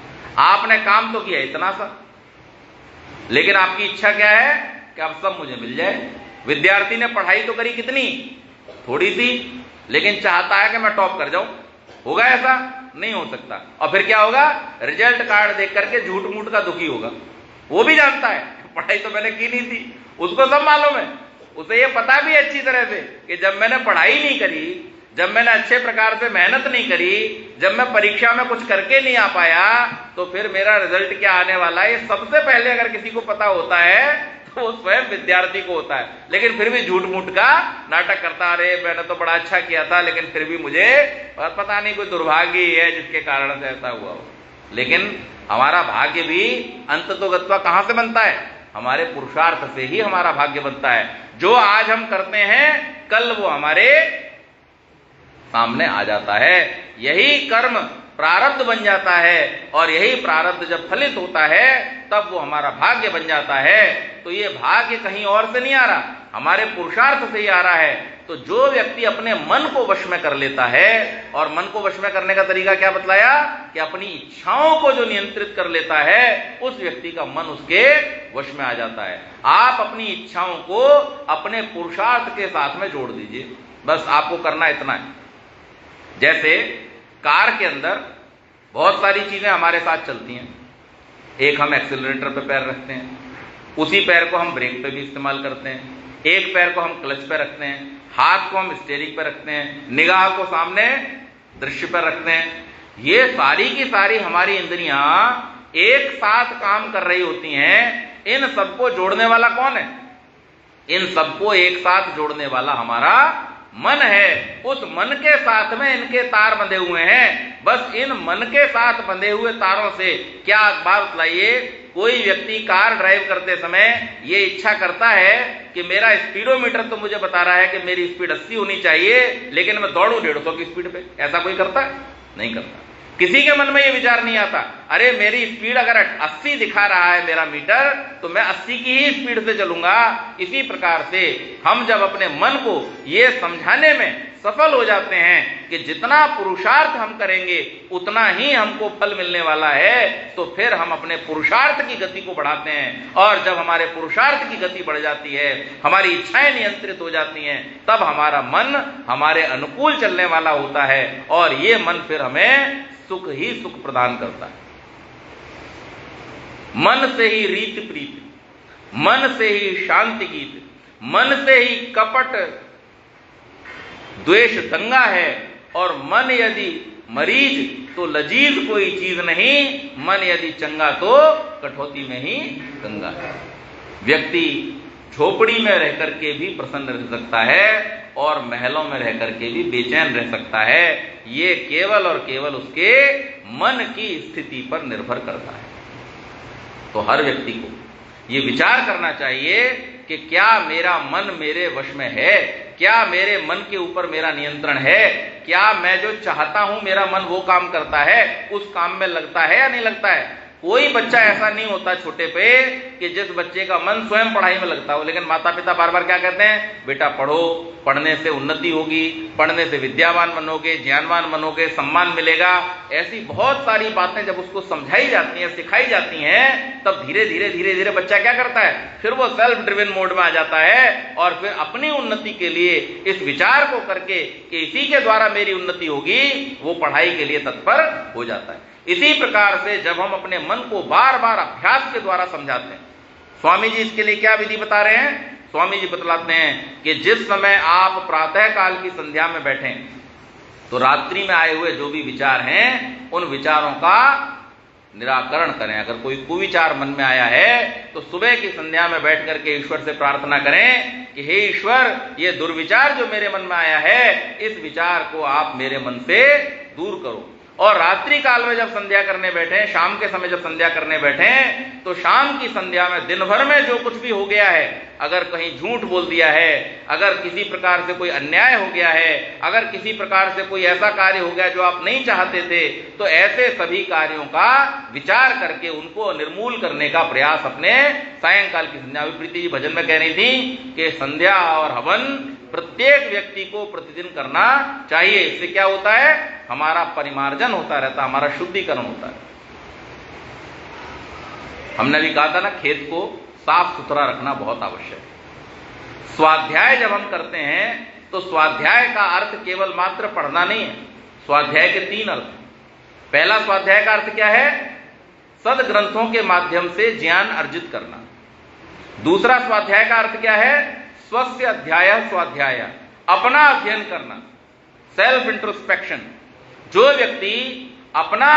आपने काम तो किया इतना सा, लेकिन आपकी इच्छा क्या है कि अब सब मुझे मिल जाए। विद्यार्थी ने पढ़ाई तो करी कितनी? थोड़ी सी, लेकिन चाहता है कि मैं टॉप कर जाऊं। होगा ऐसा? नहीं हो सकता। और फिर क्या होगा? रिजल्ट कार्ड देख करके झूठ मूठ का दुखी होगा। वो भी जानता है पढ़ाई तो मैंने की नहीं थी, उसको सब मालूम है। उसे ये पता भी अच्छी तरह से कि जब मैंने पढ़ाई नहीं करी, जब मैंने अच्छे प्रकार से मेहनत नहीं करी, जब मैं परीक्षा में कुछ करके नहीं आ पाया, तो फिर मेरा रिजल्ट क्या आने वाला है, ये सबसे पहले अगर किसी को पता होता है तो वो स्वयं विद्यार्थी को होता है। लेकिन फिर भी झूठ मूठ का नाटक करता, अरे मैंने तो बड़ा अच्छा किया था लेकिन फिर भी मुझे पता नहीं कोई दुर्भाग्य ही है जिसके कारण से ऐसा हुआ हो। लेकिन हमारा भाग्य भी अंततोगत्वा कहां से बनता है? हमारे पुरुषार्थ से ही हमारा भाग्य बनता है। जो आज हम करते हैं कल वो हमारे सामने आ जाता है। यही कर्म प्रारब्ध बन जाता है और यही प्रारब्ध जब फलित होता है तब वो हमारा भाग्य बन जाता है। तो ये भाग्य कहीं और से नहीं आ रहा, हमारे पुरुषार्थ से ही आ रहा है। तो जो व्यक्ति अपने मन को वश में कर लेता है, और मन को वश में करने का तरीका क्या बतलाया कि अपनी इच्छाओं को जो नियंत्रित कर लेता है, उस व्यक्ति का मन उसके वश में आ जाता है। आप अपनी इच्छाओं को अपने पुरुषार्थ के साथ में जोड़ दीजिए, बस आपको करना इतना है। जैसे कार के अंदर बहुत सारी चीजें हमारे साथ चलती हैं। एक हम एक्सीलरेटर पे पैर रखते हैं, उसी पैर को हम ब्रेक पे भी इस्तेमाल करते हैं, एक पैर को हम क्लच पे रखते हैं, हाथ को हम स्टीयरिंग पे रखते हैं, निगाह को सामने दृश्य पर रखते हैं। ये सारी की सारी हमारी इंद्रियां एक साथ काम कर रही होती हैं। इन सबको जोड़ने वाला कौन है? इन सबको एक साथ जोड़ने वाला हमारा मन है। उस मन के साथ में इनके तार बंधे हुए हैं। बस इन मन के साथ बंधे हुए तारों से क्या बात बताइए, कोई व्यक्ति कार ड्राइव करते समय ये इच्छा करता है कि मेरा स्पीडोमीटर तो मुझे बता रहा है कि मेरी स्पीड 80 होनी चाहिए, लेकिन मैं दौड़ूं 150 की स्पीड पे। ऐसा कोई करता है? नहीं करता। किसी के मन में ये विचार नहीं आता, अरे मेरी स्पीड अगर 80 दिखा रहा है मेरा मीटर, तो मैं 80 की ही स्पीड से चलूंगा। इसी प्रकार से हम जब अपने मन को ये समझाने में सफल हो जाते हैं कि जितना पुरुषार्थ हम करेंगे उतना ही हमको फल मिलने वाला है, तो फिर हम अपने पुरुषार्थ की गति को बढ़ाते हैं। और जब हमारे पुरुषार्थ की गति बढ़ जाती है, हमारी इच्छाएं नियंत्रित हो जाती हैं, तब हमारा मन हमारे अनुकूल चलने वाला होता है, और ये मन फिर हमें सुख ही सुख प्रदान करता है। मन से ही रीति प्रीति, मन से ही शांति गीत, मन से ही कपट द्वेष दंगा है, और मन यदि मरीज तो लजीज कोई चीज नहीं, मन यदि चंगा तो कठौती में ही गंगा है। व्यक्ति झोपड़ी में रह करके भी प्रसन्न रह सकता है, और महलों में रह करके भी बेचैन रह सकता है। ये केवल और केवल उसके मन की स्थिति पर निर्भर करता है। तो हर व्यक्ति को ये विचार करना चाहिए कि क्या मेरा मन मेरे वश में है, क्या मेरे मन के ऊपर मेरा नियंत्रण है, क्या मैं जो चाहता हूं मेरा मन वो काम करता है, उस काम में लगता है या नहीं लगता है। कोई बच्चा ऐसा नहीं होता छोटे पे कि जिस बच्चे का मन स्वयं पढ़ाई में लगता हो, लेकिन माता पिता बार बार क्या कहते हैं, बेटा पढ़ो, पढ़ने से उन्नति होगी, पढ़ने से विद्यावान बनोगे, ज्ञानवान बनोगे, सम्मान मिलेगा। ऐसी बहुत सारी बातें जब उसको समझाई जाती हैं, सिखाई जाती हैं, तब धीरे धीरे धीरे धीरे बच्चा क्या करता है, फिर वो सेल्फ ड्रिवन मोड में आ जाता है, और फिर अपनी उन्नति के लिए इस विचार को करके कि इसी के द्वारा मेरी उन्नति होगी, वो पढ़ाई के लिए तत्पर हो जाता है। इसी प्रकार से जब हम अपने मन को बार बार अभ्यास के द्वारा समझाते हैं, स्वामी जी इसके लिए क्या विधि बता रहे हैं? स्वामी जी बतलाते हैं कि जिस समय आप प्रातः काल की संध्या में बैठें, तो रात्रि में आए हुए जो भी विचार हैं, उन विचारों का निराकरण करें। अगर कोई कुविचार मन में आया है, तो सुबह की संध्या में बैठ करके ईश्वर से प्रार्थना करें कि हे ईश्वर, ये दुर्विचार जो मेरे मन में आया है, इस विचार को आप मेरे मन से दूर करो। और रात्रि काल में जब संध्या करने बैठे, शाम के समय जब संध्या करने बैठे, तो शाम की संध्या में दिन भर में जो कुछ भी हो गया है, अगर कहीं झूठ बोल दिया है, अगर किसी प्रकार से कोई अन्याय हो गया है, अगर किसी प्रकार से कोई ऐसा कार्य हो गया जो आप नहीं चाहते थे, तो ऐसे सभी कार्यों का विचार करके उनको निर्मूल करने का प्रयास अपने सायंकाल की संध्या में, प्रीति जी भजन में कह रही थी कि संध्या और हवन प्रत्येक व्यक्ति को प्रतिदिन करना चाहिए। इससे क्या होता है, हमारा परिमार्जन होता रहता, हमारा शुद्धिकरण होता है। हमने भी कहा था ना, खेत को साफ सुथरा रखना बहुत आवश्यक है। स्वाध्याय जब हम करते हैं, तो स्वाध्याय का अर्थ केवल मात्र पढ़ना नहीं है। स्वाध्याय के 3 अर्थ। पहला स्वाध्याय का अर्थ क्या है, सदग्रंथों के माध्यम से ज्ञान अर्जित करना। दूसरा स्वाध्याय का अर्थ क्या है, स्वस्य अध्याय स्वाध्याय, अपना अध्ययन करना, सेल्फ इंट्रोस्पेक्शन। जो व्यक्ति अपना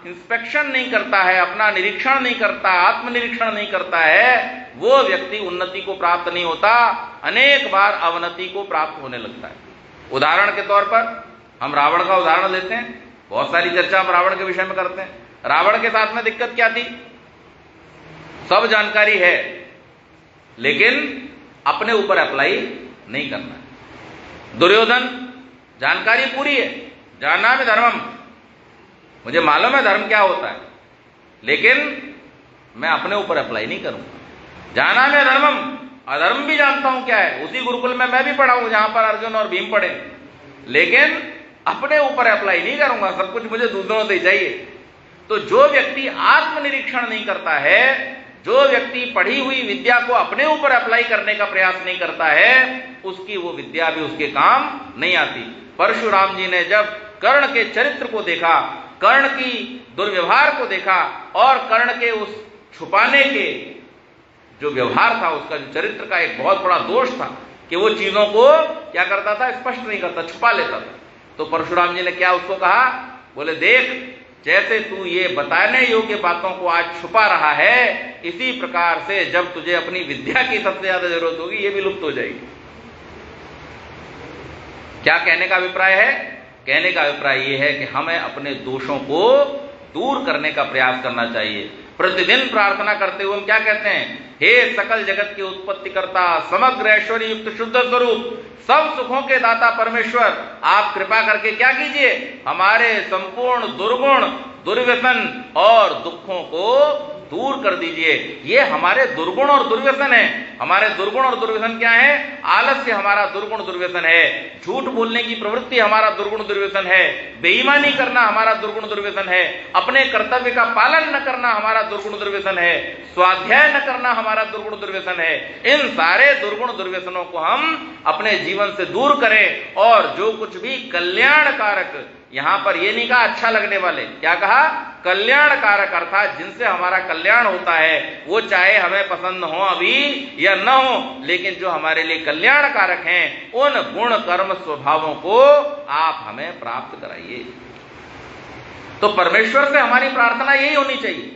इंस्पेक्शन नहीं करता है, अपना निरीक्षण नहीं करता, आत्मनिरीक्षण नहीं करता है, वो व्यक्ति उन्नति को प्राप्त नहीं होता, अनेक बार अवनति को प्राप्त होने लगता है। उदाहरण के तौर पर हम रावण का उदाहरण लेते हैं। बहुत सारी चर्चा हम रावण के विषय में करते हैं। रावण के साथ में दिक्कत क्या थी, सब जानकारी है, लेकिन अपने ऊपर अप्लाई नहीं करना है। दुर्योधन जानकारी पूरी है, जाना में धर्मम, मुझे मालूम है धर्म क्या होता है, लेकिन मैं अपने ऊपर अप्लाई नहीं करूंगा। जाना में धर्मम, अधर्म भी जानता हूं क्या है, उसी गुरुकुल में मैं भी पढ़ा हूं जहां पर अर्जुन और भीम पढ़े, लेकिन अपने ऊपर अप्लाई नहीं करूंगा, सब कुछ मुझे दूसरों से चाहिए। तो जो व्यक्ति आत्मनिरीक्षण नहीं करता है, जो व्यक्ति पढ़ी हुई विद्या को अपने ऊपर अप्लाई करने का प्रयास नहीं करता है, उसकी वो विद्या भी उसके काम नहीं आती। परशुराम जी ने जब कर्ण के चरित्र को देखा, कर्ण की दुर्व्यवहार को देखा और कर्ण के उस छुपाने के जो व्यवहार था, उसका जो चरित्र का एक बहुत बड़ा दोष था कि वो चीजों को क्या करता था, स्पष्ट नहीं करता, छुपा लेता था। तो परशुराम जी ने क्या उसको कहा, बोले देख, जैसे तू ये बताने योग्य बातों को आज छुपा रहा है, इसी प्रकार से जब तुझे अपनी विद्या की सबसे ज्यादा जरूरत होगी, ये भी लुप्त हो जाएगी। क्या कहने का अभिप्राय है? कहने का अभिप्राय यह है कि हमें अपने दोषों को दूर करने का प्रयास करना चाहिए। प्रतिदिन प्रार्थना करते हुए हम क्या कहते हैं, हे सकल जगत की उत्पत्ति करता, समग्र ऐश्वर्य युक्त शुद्ध स्वरूप, सब सुखों के दाता परमेश्वर, आप कृपा करके क्या कीजिए, हमारे संपूर्ण दुर्गुण, दुर्व्यसन और दुखों को दूर कर दीजिए। ये हमारे दुर्गुण और दुर्व्यसन है। हमारे दुर्गुण और दुर्व्यसन क्या है? आलस्य हमारा दुर्गुण दुर्व्यसन है, झूठ बोलने की प्रवृत्ति हमारा दुर्गुण दुर्व्यसन है, बेईमानी करना हमारा दुर्गुण दुर्व्यसन है, अपने कर्तव्य का पालन न करना हमारा दुर्गुण दुर्व्यसन है, स्वाध्याय न करना हमारा दुर्गुण दुर्व्यसन है। इन सारे दुर्गुण दुर्व्यसनों को हम अपने जीवन से दूर करें और जो कुछ भी कल्याणकारक, यहां पर यह नहीं कहा अच्छा लगने वाले, क्या कहा, कल्याणकारक, अर्थात जिनसे हमारा कल्याण होता है, वो चाहे हमें पसंद हो अभी या न हो, लेकिन जो हमारे लिए कल्याणकारक हैं, उन गुण कर्म स्वभावों को आप हमें प्राप्त कराइए। तो परमेश्वर से हमारी प्रार्थना यही होनी चाहिए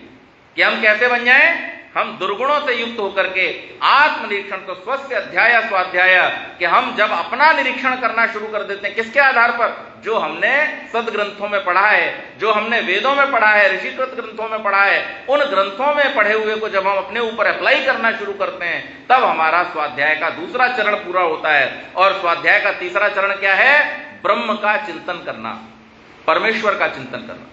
कि हम कैसे बन जाएं, हम दुर्गुणों से युक्त होकर के आत्मनिरीक्षण, तो स्वस्थ अध्याय स्वाध्याय, कि हम जब अपना निरीक्षण करना शुरू कर देते हैं, किसके आधार पर, जो हमने सदग्रंथों में पढ़ा है, जो हमने वेदों में पढ़ा है, ऋषिकृत ग्रंथों में पढ़ा है, उन ग्रंथों में पढ़े हुए को जब हम अपने ऊपर अप्लाई करना शुरू करते हैं, तब हमारा स्वाध्याय का दूसरा चरण पूरा होता है। और स्वाध्याय का तीसरा चरण क्या है? ब्रह्म का चिंतन करना, परमेश्वर का चिंतन करना।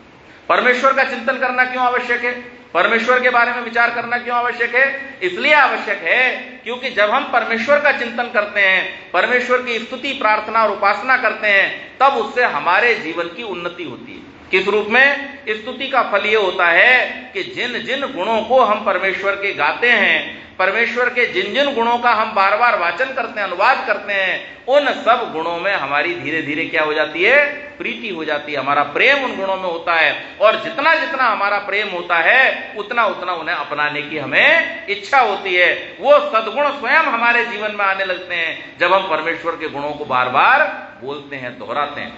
परमेश्वर का चिंतन करना क्यों आवश्यक है? परमेश्वर के बारे में विचार करना क्यों आवश्यक है? इसलिए आवश्यक है क्योंकि जब हम परमेश्वर का चिंतन करते हैं, परमेश्वर की स्तुति, प्रार्थना और उपासना करते हैं, तब उससे हमारे जीवन की उन्नति होती है। किस रूप में? स्तुति का फल यह होता है कि जिन जिन गुणों को हम परमेश्वर के गाते हैं, परमेश्वर के जिन जिन गुणों का हम बार बार वाचन करते हैं, अनुवाद करते हैं, उन सब गुणों में हमारी धीरे धीरे क्या हो जाती है? प्रीति हो जाती है, हमारा प्रेम उन गुणों में होता है। और जितना जितना हमारा प्रेम होता है, उतना उतना उन्हें अपनाने की हमें इच्छा होती है। वो सद्गुण स्वयं हमारे जीवन में आने लगते हैं जब हम परमेश्वर के गुणों को बार बार बोलते हैं, दोहराते हैं।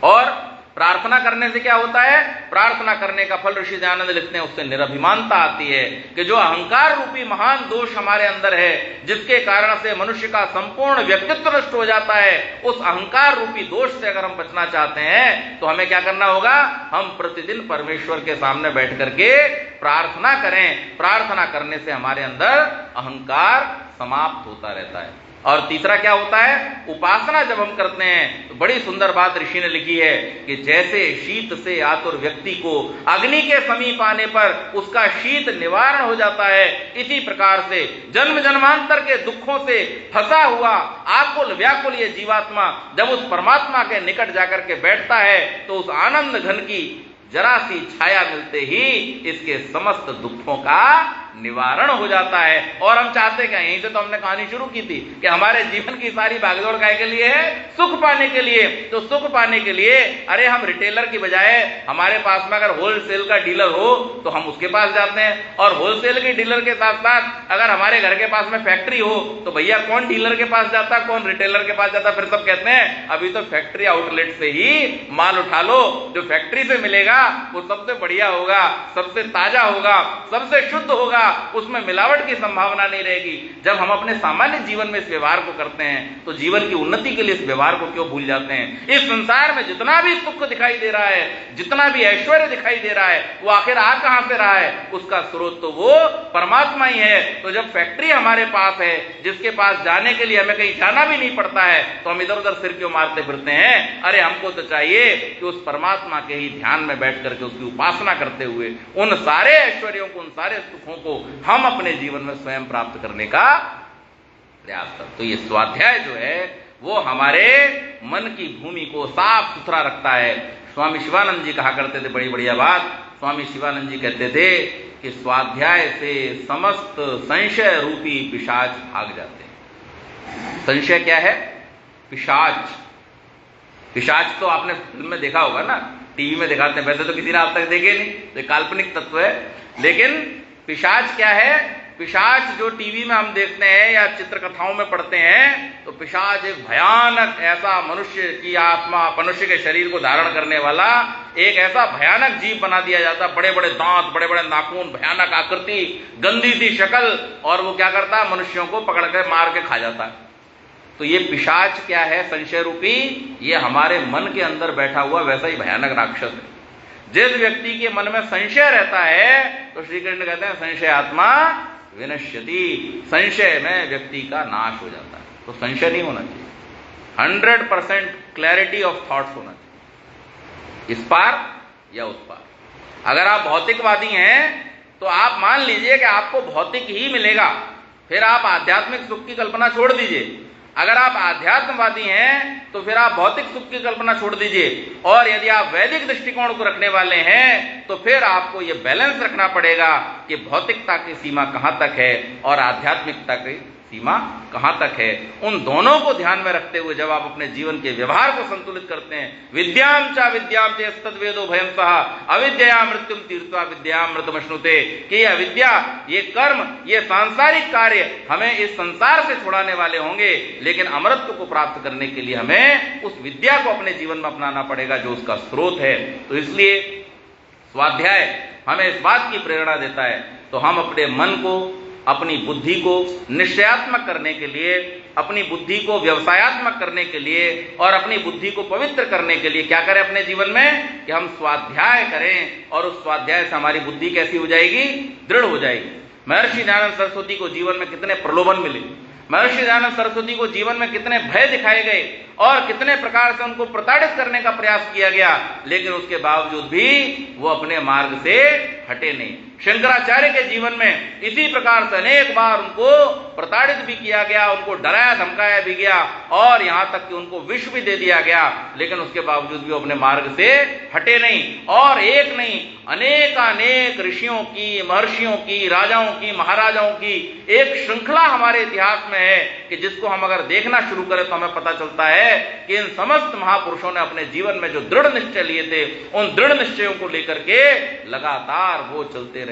और प्रार्थना करने से क्या होता है? प्रार्थना करने का फल ऋषि दयानंद लिखते हैं, उससे निरभिमानता आती है कि जो अहंकार रूपी महान दोष हमारे अंदर है, जिसके कारण से मनुष्य का संपूर्ण व्यक्तित्व नष्ट हो जाता है, उस अहंकार रूपी दोष से अगर हम बचना चाहते हैं तो हमें क्या करना होगा? हम प्रतिदिन परमेश्वर के सामने बैठ करके प्रार्थना करें। प्रार्थना करने से हमारे अंदर अहंकार समाप्त होता रहता है। और तीसरा क्या होता है? उपासना जब हम करते हैं तो बड़ी सुंदर बात ऋषि ने लिखी है कि जैसे शीत से आतुर व्यक्ति को अग्नि के समीप आने पर उसका शीत निवारण हो जाता है, इसी प्रकार से जन्म जन्मांतर के दुखों से फंसा हुआ आकुल व्याकुल ये जीवात्मा जब उस परमात्मा के निकट जाकर के बैठता है, तो उस आनंद घन की जरा सी छाया मिलते ही इसके समस्त दुखों का निवारण हो जाता है। और हम चाहते क्या? यहीं से तो हमने कहानी शुरू की थी कि हमारे जीवन की सारी भागदौड़ काहे के लिए है? सुख पाने के लिए। तो सुख पाने के लिए अरे हम रिटेलर की बजाय हमारे पास में अगर होलसेल का डीलर हो तो हम उसके पास जाते हैं, और होलसेल के डीलर के साथ साथ अगर हमारे घर के पास में फैक्ट्री हो तो भैया कौन डीलर के पास जाता, कौन रिटेलर के पास जाता? फिर सब कहते हैं अभी तो फैक्ट्री आउटलेट से ही माल उठा लो, जो फैक्ट्री से मिलेगा वो सबसे बढ़िया होगा, सबसे ताजा होगा, सबसे शुद्ध होगा, उसमें मिलावट की संभावना नहीं रहेगी। जब हम अपने सामान्य जीवन में इस व्यवहार को करते हैं तो जीवन की उन्नति के लिए इस व्यवहार को क्यों भूल जाते हैं? इस संसार में जितना भी सुख दिखाई दे रहा है, जितना भी ऐश्वर्य दिखाई दे रहा है, वो आखिर आ कहां से रहा है? उसका स्रोत तो वो परमात्मा ही है। तो जब फैक्ट्री हमारे पास है, जिसके पास जाने के लिए हमें कहीं जाना भी नहीं पड़ता है, तो हम इधर उधर सिर क्यों मारते फिरते हैं? अरे हमको तो चाहिए कि उस परमात्मा के ही ध्यान में बैठ करके उसकी उपासना करते हुए उन सारे ऐश्वर्यों को, उन सारे सुखों को हम अपने जीवन में स्वयं प्राप्त करने का प्रयास कर। तो ये स्वाध्याय जो है वो हमारे मन की भूमि को साफ सुथरा रखता है। स्वामी शिवानंद जी कहा करते थे, बड़ी बढ़िया बात, स्वामी शिवानंद जी कहते थे कि स्वाध्याय से समस्त संशय रूपी पिशाच भाग जाते हैं। संशय क्या है? पिशाच। पिशाच तो आपने फिल्म में देखा होगा ना, टीवी में दिखाते हैं, वैसे तो किसी ने आज तक देखे नहीं, तो काल्पनिक तत्व है। लेकिन पिशाच क्या है? पिशाच जो टीवी में हम देखते हैं या चित्रकथाओं में पढ़ते हैं, तो पिशाच एक भयानक ऐसा मनुष्य की आत्मा, मनुष्य के शरीर को धारण करने वाला एक ऐसा भयानक जीव बना दिया जाता, बड़े बड़े दांत, बड़े बड़े नाखून, भयानक आकृति, गंदी सी शक्ल, और वो क्या करता है? मनुष्यों को पकड़ कर मार के खा जाता है। तो ये पिशाच क्या है? संशय रूपी, ये हमारे मन के अंदर बैठा हुआ वैसा ही भयानक राक्षस है। जिस व्यक्ति के मन में संशय रहता है, तो श्री कृष्ण कहते हैं संशय आत्मा विनश्यति, संशय में व्यक्ति का नाश हो जाता है। तो संशय नहीं होना चाहिए, 100% क्लैरिटी ऑफ थॉट्स होना चाहिए, इस पार या उस पार। अगर आप भौतिकवादी हैं तो आप मान लीजिए कि आपको भौतिक ही मिलेगा, फिर आप आध्यात्मिक सुख की कल्पना छोड़ दीजिए। अगर आप आध्यात्मवादी हैं तो फिर आप भौतिक सुख की कल्पना छोड़ दीजिए। और यदि आप वैदिक दृष्टिकोण को रखने वाले हैं तो फिर आपको यह बैलेंस रखना पड़ेगा कि भौतिकता की सीमा कहां तक है और आध्यात्मिकता की सीमा कहां तक है। उन दोनों को ध्यान में रखते हुए जब आप अपने जीवन के व्यवहार को संतुलित करते हैं, विद्याम च यस्तद्वेदो भयं सह अविद्या मृत्युम तीर्थवा विद्यामृतमश्नुते, कि यह विद्या, ये कर्म, ये सांसारिक कार्य हमें इस संसार से छुड़ाने वाले होंगे, लेकिन अमरत्व को प्राप्त करने के लिए हमें उस विद्या को अपने जीवन में अपनाना पड़ेगा जो उसका स्रोत है। तो इसलिए स्वाध्याय हमें इस बात की प्रेरणा देता है। तो हम अपने मन को, अपनी बुद्धि को निश्चयात्मक करने के लिए, अपनी बुद्धि को व्यवसायत्मक करने के लिए और अपनी बुद्धि को पवित्र करने के लिए क्या करें अपने जीवन में? कि हम स्वाध्याय करें, और उस स्वाध्याय से हमारी बुद्धि कैसी हो जाएगी? दृढ़ हो जाएगी। महर्षि दयानंद सरस्वती को जीवन में कितने प्रलोभन मिले, महर्षि दयानंद सरस्वती को जीवन में कितने भय दिखाए गए और कितने प्रकार से उनको प्रताड़ित करने का प्रयास किया गया, लेकिन उसके बावजूद भी वो अपने मार्ग से हटे नहीं। शंकराचार्य के जीवन में इसी प्रकार से अनेक बार उनको प्रताड़ित भी किया गया, उनको डराया धमकाया भी गया और यहां तक कि उनको विष भी दे दिया गया, लेकिन उसके बावजूद भी वो अपने मार्ग से हटे नहीं। और एक नहीं, अनेक ऋषियों की, महर्षियों की, राजाओं की, महाराजाओं की एक श्रृंखला हमारे इतिहास में है कि जिसको हम अगर देखना शुरू करें तो हमें पता चलता है कि इन समस्त महापुरुषों ने अपने जीवन में जो दृढ़ निश्चय लिए थे, उन दृढ़ निश्चयों को लेकर के लगातार वो चलते रहे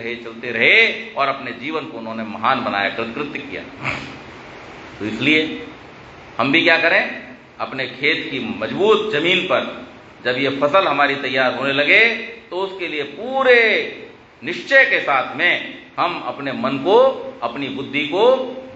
और अपने जीवन को उन्होंने महान बनाया, कृतकृत्य किया। तो इसलिए हम भी क्या करें? अपने खेत की मजबूत जमीन पर जब ये फसल हमारी तैयार होने लगे तो उसके लिए पूरे निश्चय के साथ में हम अपने मन को, अपनी बुद्धि को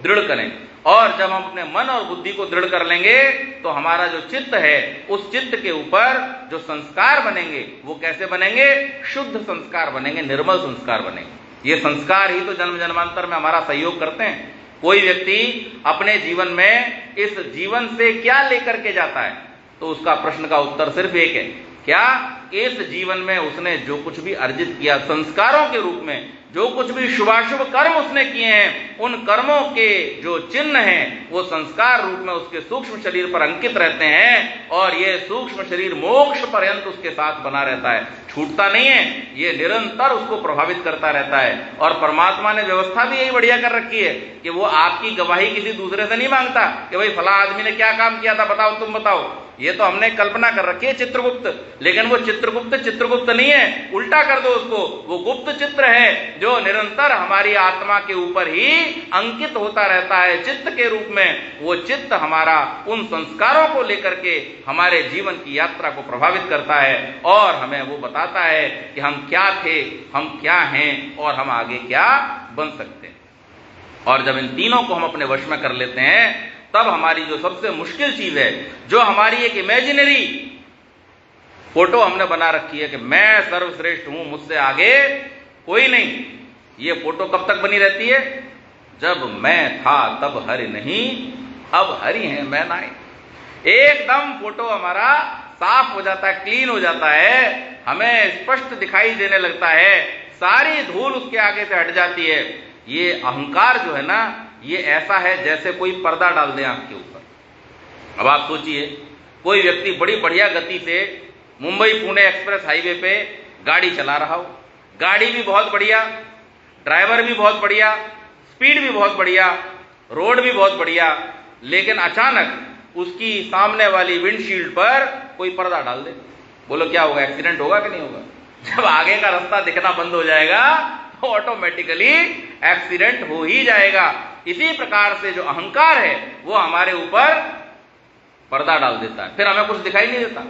दृढ़ करें। और जब हम अपने मन और बुद्धि को दृढ़ कर लेंगे तो हमारा जो चित्त है, उस चित्त के ऊपर जो संस्कार बनेंगे वो कैसे बनेंगे? शुद्ध संस्कार बनेंगे, निर्मल संस्कार बनेंगे। ये संस्कार ही तो जन्म जन्मांतर में हमारा सहयोग करते हैं। कोई व्यक्ति अपने जीवन में इस जीवन से क्या लेकर के जाता है, तो उसका प्रश्न का उत्तर सिर्फ एक है, क्या? इस जीवन में उसने जो कुछ भी अर्जित किया संस्कारों के रूप में, जो कुछ भी शुभाशुभ कर्म उसने किए हैं, उन कर्मों के जो चिन्ह हैं वो संस्कार रूप में उसके सूक्ष्म शरीर पर अंकित रहते हैं और ये सूक्ष्म शरीर मोक्ष पर्यंत उसके साथ बना रहता है, छूटता नहीं है, ये निरंतर उसको प्रभावित करता रहता है। और परमात्मा ने व्यवस्था भी यही बढ़िया कर रखी है कि वो आपकी गवाही किसी दूसरे से नहीं मांगता कि भाई फला आदमी ने क्या काम किया था, बताओ, तुम बताओ। ये तो हमने कल्पना कर रखी है चित्रगुप्त, लेकिन वो चित्रगुप्त नहीं है, उल्टा कर दो उसको, वो गुप्त चित्र है जो निरंतर हमारी आत्मा के ऊपर ही अंकित होता रहता है चित्त के रूप में। वो चित्त हमारा उन संस्कारों को लेकर के हमारे जीवन की यात्रा को प्रभावित करता है और हमें वो बताता है कि हम क्या थे, हम क्या हैं और हम आगे क्या बन सकते हैं। और जब इन तीनों को हम अपने वश में कर लेते हैं तब हमारी जो सबसे मुश्किल चीज है, जो हमारी एक इमेजिनरी फोटो हमने बना रखी है कि मैं सर्वश्रेष्ठ हूं, मुझसे आगे कोई नहीं, ये फोटो कब तक बनी रहती है? जब मैं था तब हरि नहीं, अब हरि हैं मैं नाई। एकदम फोटो हमारा साफ हो जाता है, क्लीन हो जाता है, हमें स्पष्ट दिखाई देने लगता है, सारी धूल उसके आगे से हट जाती है। ये अहंकार जो है ना, ये ऐसा है जैसे कोई पर्दा डाल दे आंख के ऊपर। अब आप सोचिए, कोई व्यक्ति बड़ी बढ़िया गति से मुंबई पुणे एक्सप्रेस हाईवे पे गाड़ी चला रहा हो, गाड़ी भी बहुत बढ़िया, ड्राइवर भी बहुत बढ़िया, स्पीड भी बहुत बढ़िया, रोड भी बहुत बढ़िया, लेकिन अचानक उसकी सामने वाली विंडशील्ड पर कोई पर्दा डाल दे, बोलो क्या होगा? एक्सीडेंट होगा कि नहीं होगा? जब आगे का रास्ता दिखना बंद हो जाएगा तो ऑटोमेटिकली एक्सीडेंट हो ही जाएगा। इसी प्रकार से जो अहंकार है वो हमारे ऊपर पर्दा डाल देता है, फिर हमें कुछ दिखाई नहीं देता।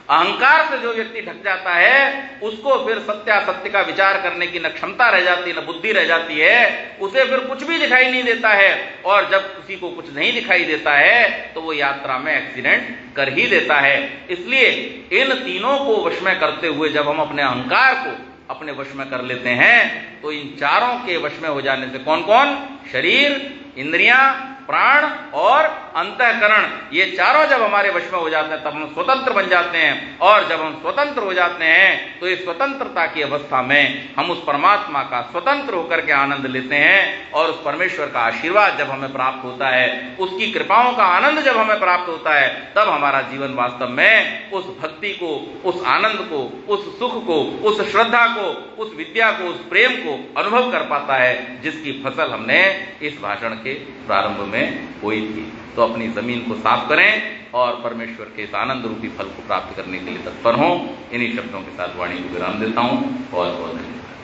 अहंकार से जो व्यक्ति ढक जाता है उसको फिर सत्यासत्य का विचार करने की न क्षमता रह जाती, न बुद्धि रह जाती है, उसे फिर कुछ भी दिखाई नहीं देता है। और जब किसी को कुछ नहीं दिखाई देता है तो वो यात्रा में एक्सीडेंट कर ही देता है। इसलिए इन तीनों को वश में करते हुए जब हम अपने अहंकार को अपने वश में कर लेते हैं तो इन चारों के वश में हो जाने से कौन कौन? शरीर, इंद्रियां, प्राण और अंतःकरण, ये चारों जब हमारे वश में हो जाते हैं तब हम स्वतंत्र बन जाते हैं। और जब हम स्वतंत्र हो जाते हैं तो इस स्वतंत्रता की अवस्था में हम उस परमात्मा का स्वतंत्र होकर के आनंद लेते हैं। और उस परमेश्वर का आशीर्वाद जब हमें प्राप्त होता है, उसकी कृपाओं का आनंद जब हमें प्राप्त होता है, तब हमारा जीवन वास्तव में उस भक्ति को, उस आनंद को, उस सुख को, उस श्रद्धा को, उस विद्या को, उस प्रेम को अनुभव कर पाता है जिसकी फसल हमने इस भाषण के प्रारंभ में हुई थी। तो अपनी जमीन को साफ करें और परमेश्वर के इस आनंद रूपी फल को प्राप्त करने के लिए तत्पर हों। इन्हीं शब्दों के साथ वाणी को विराम देता हूं। बहुत बहुत धन्यवाद।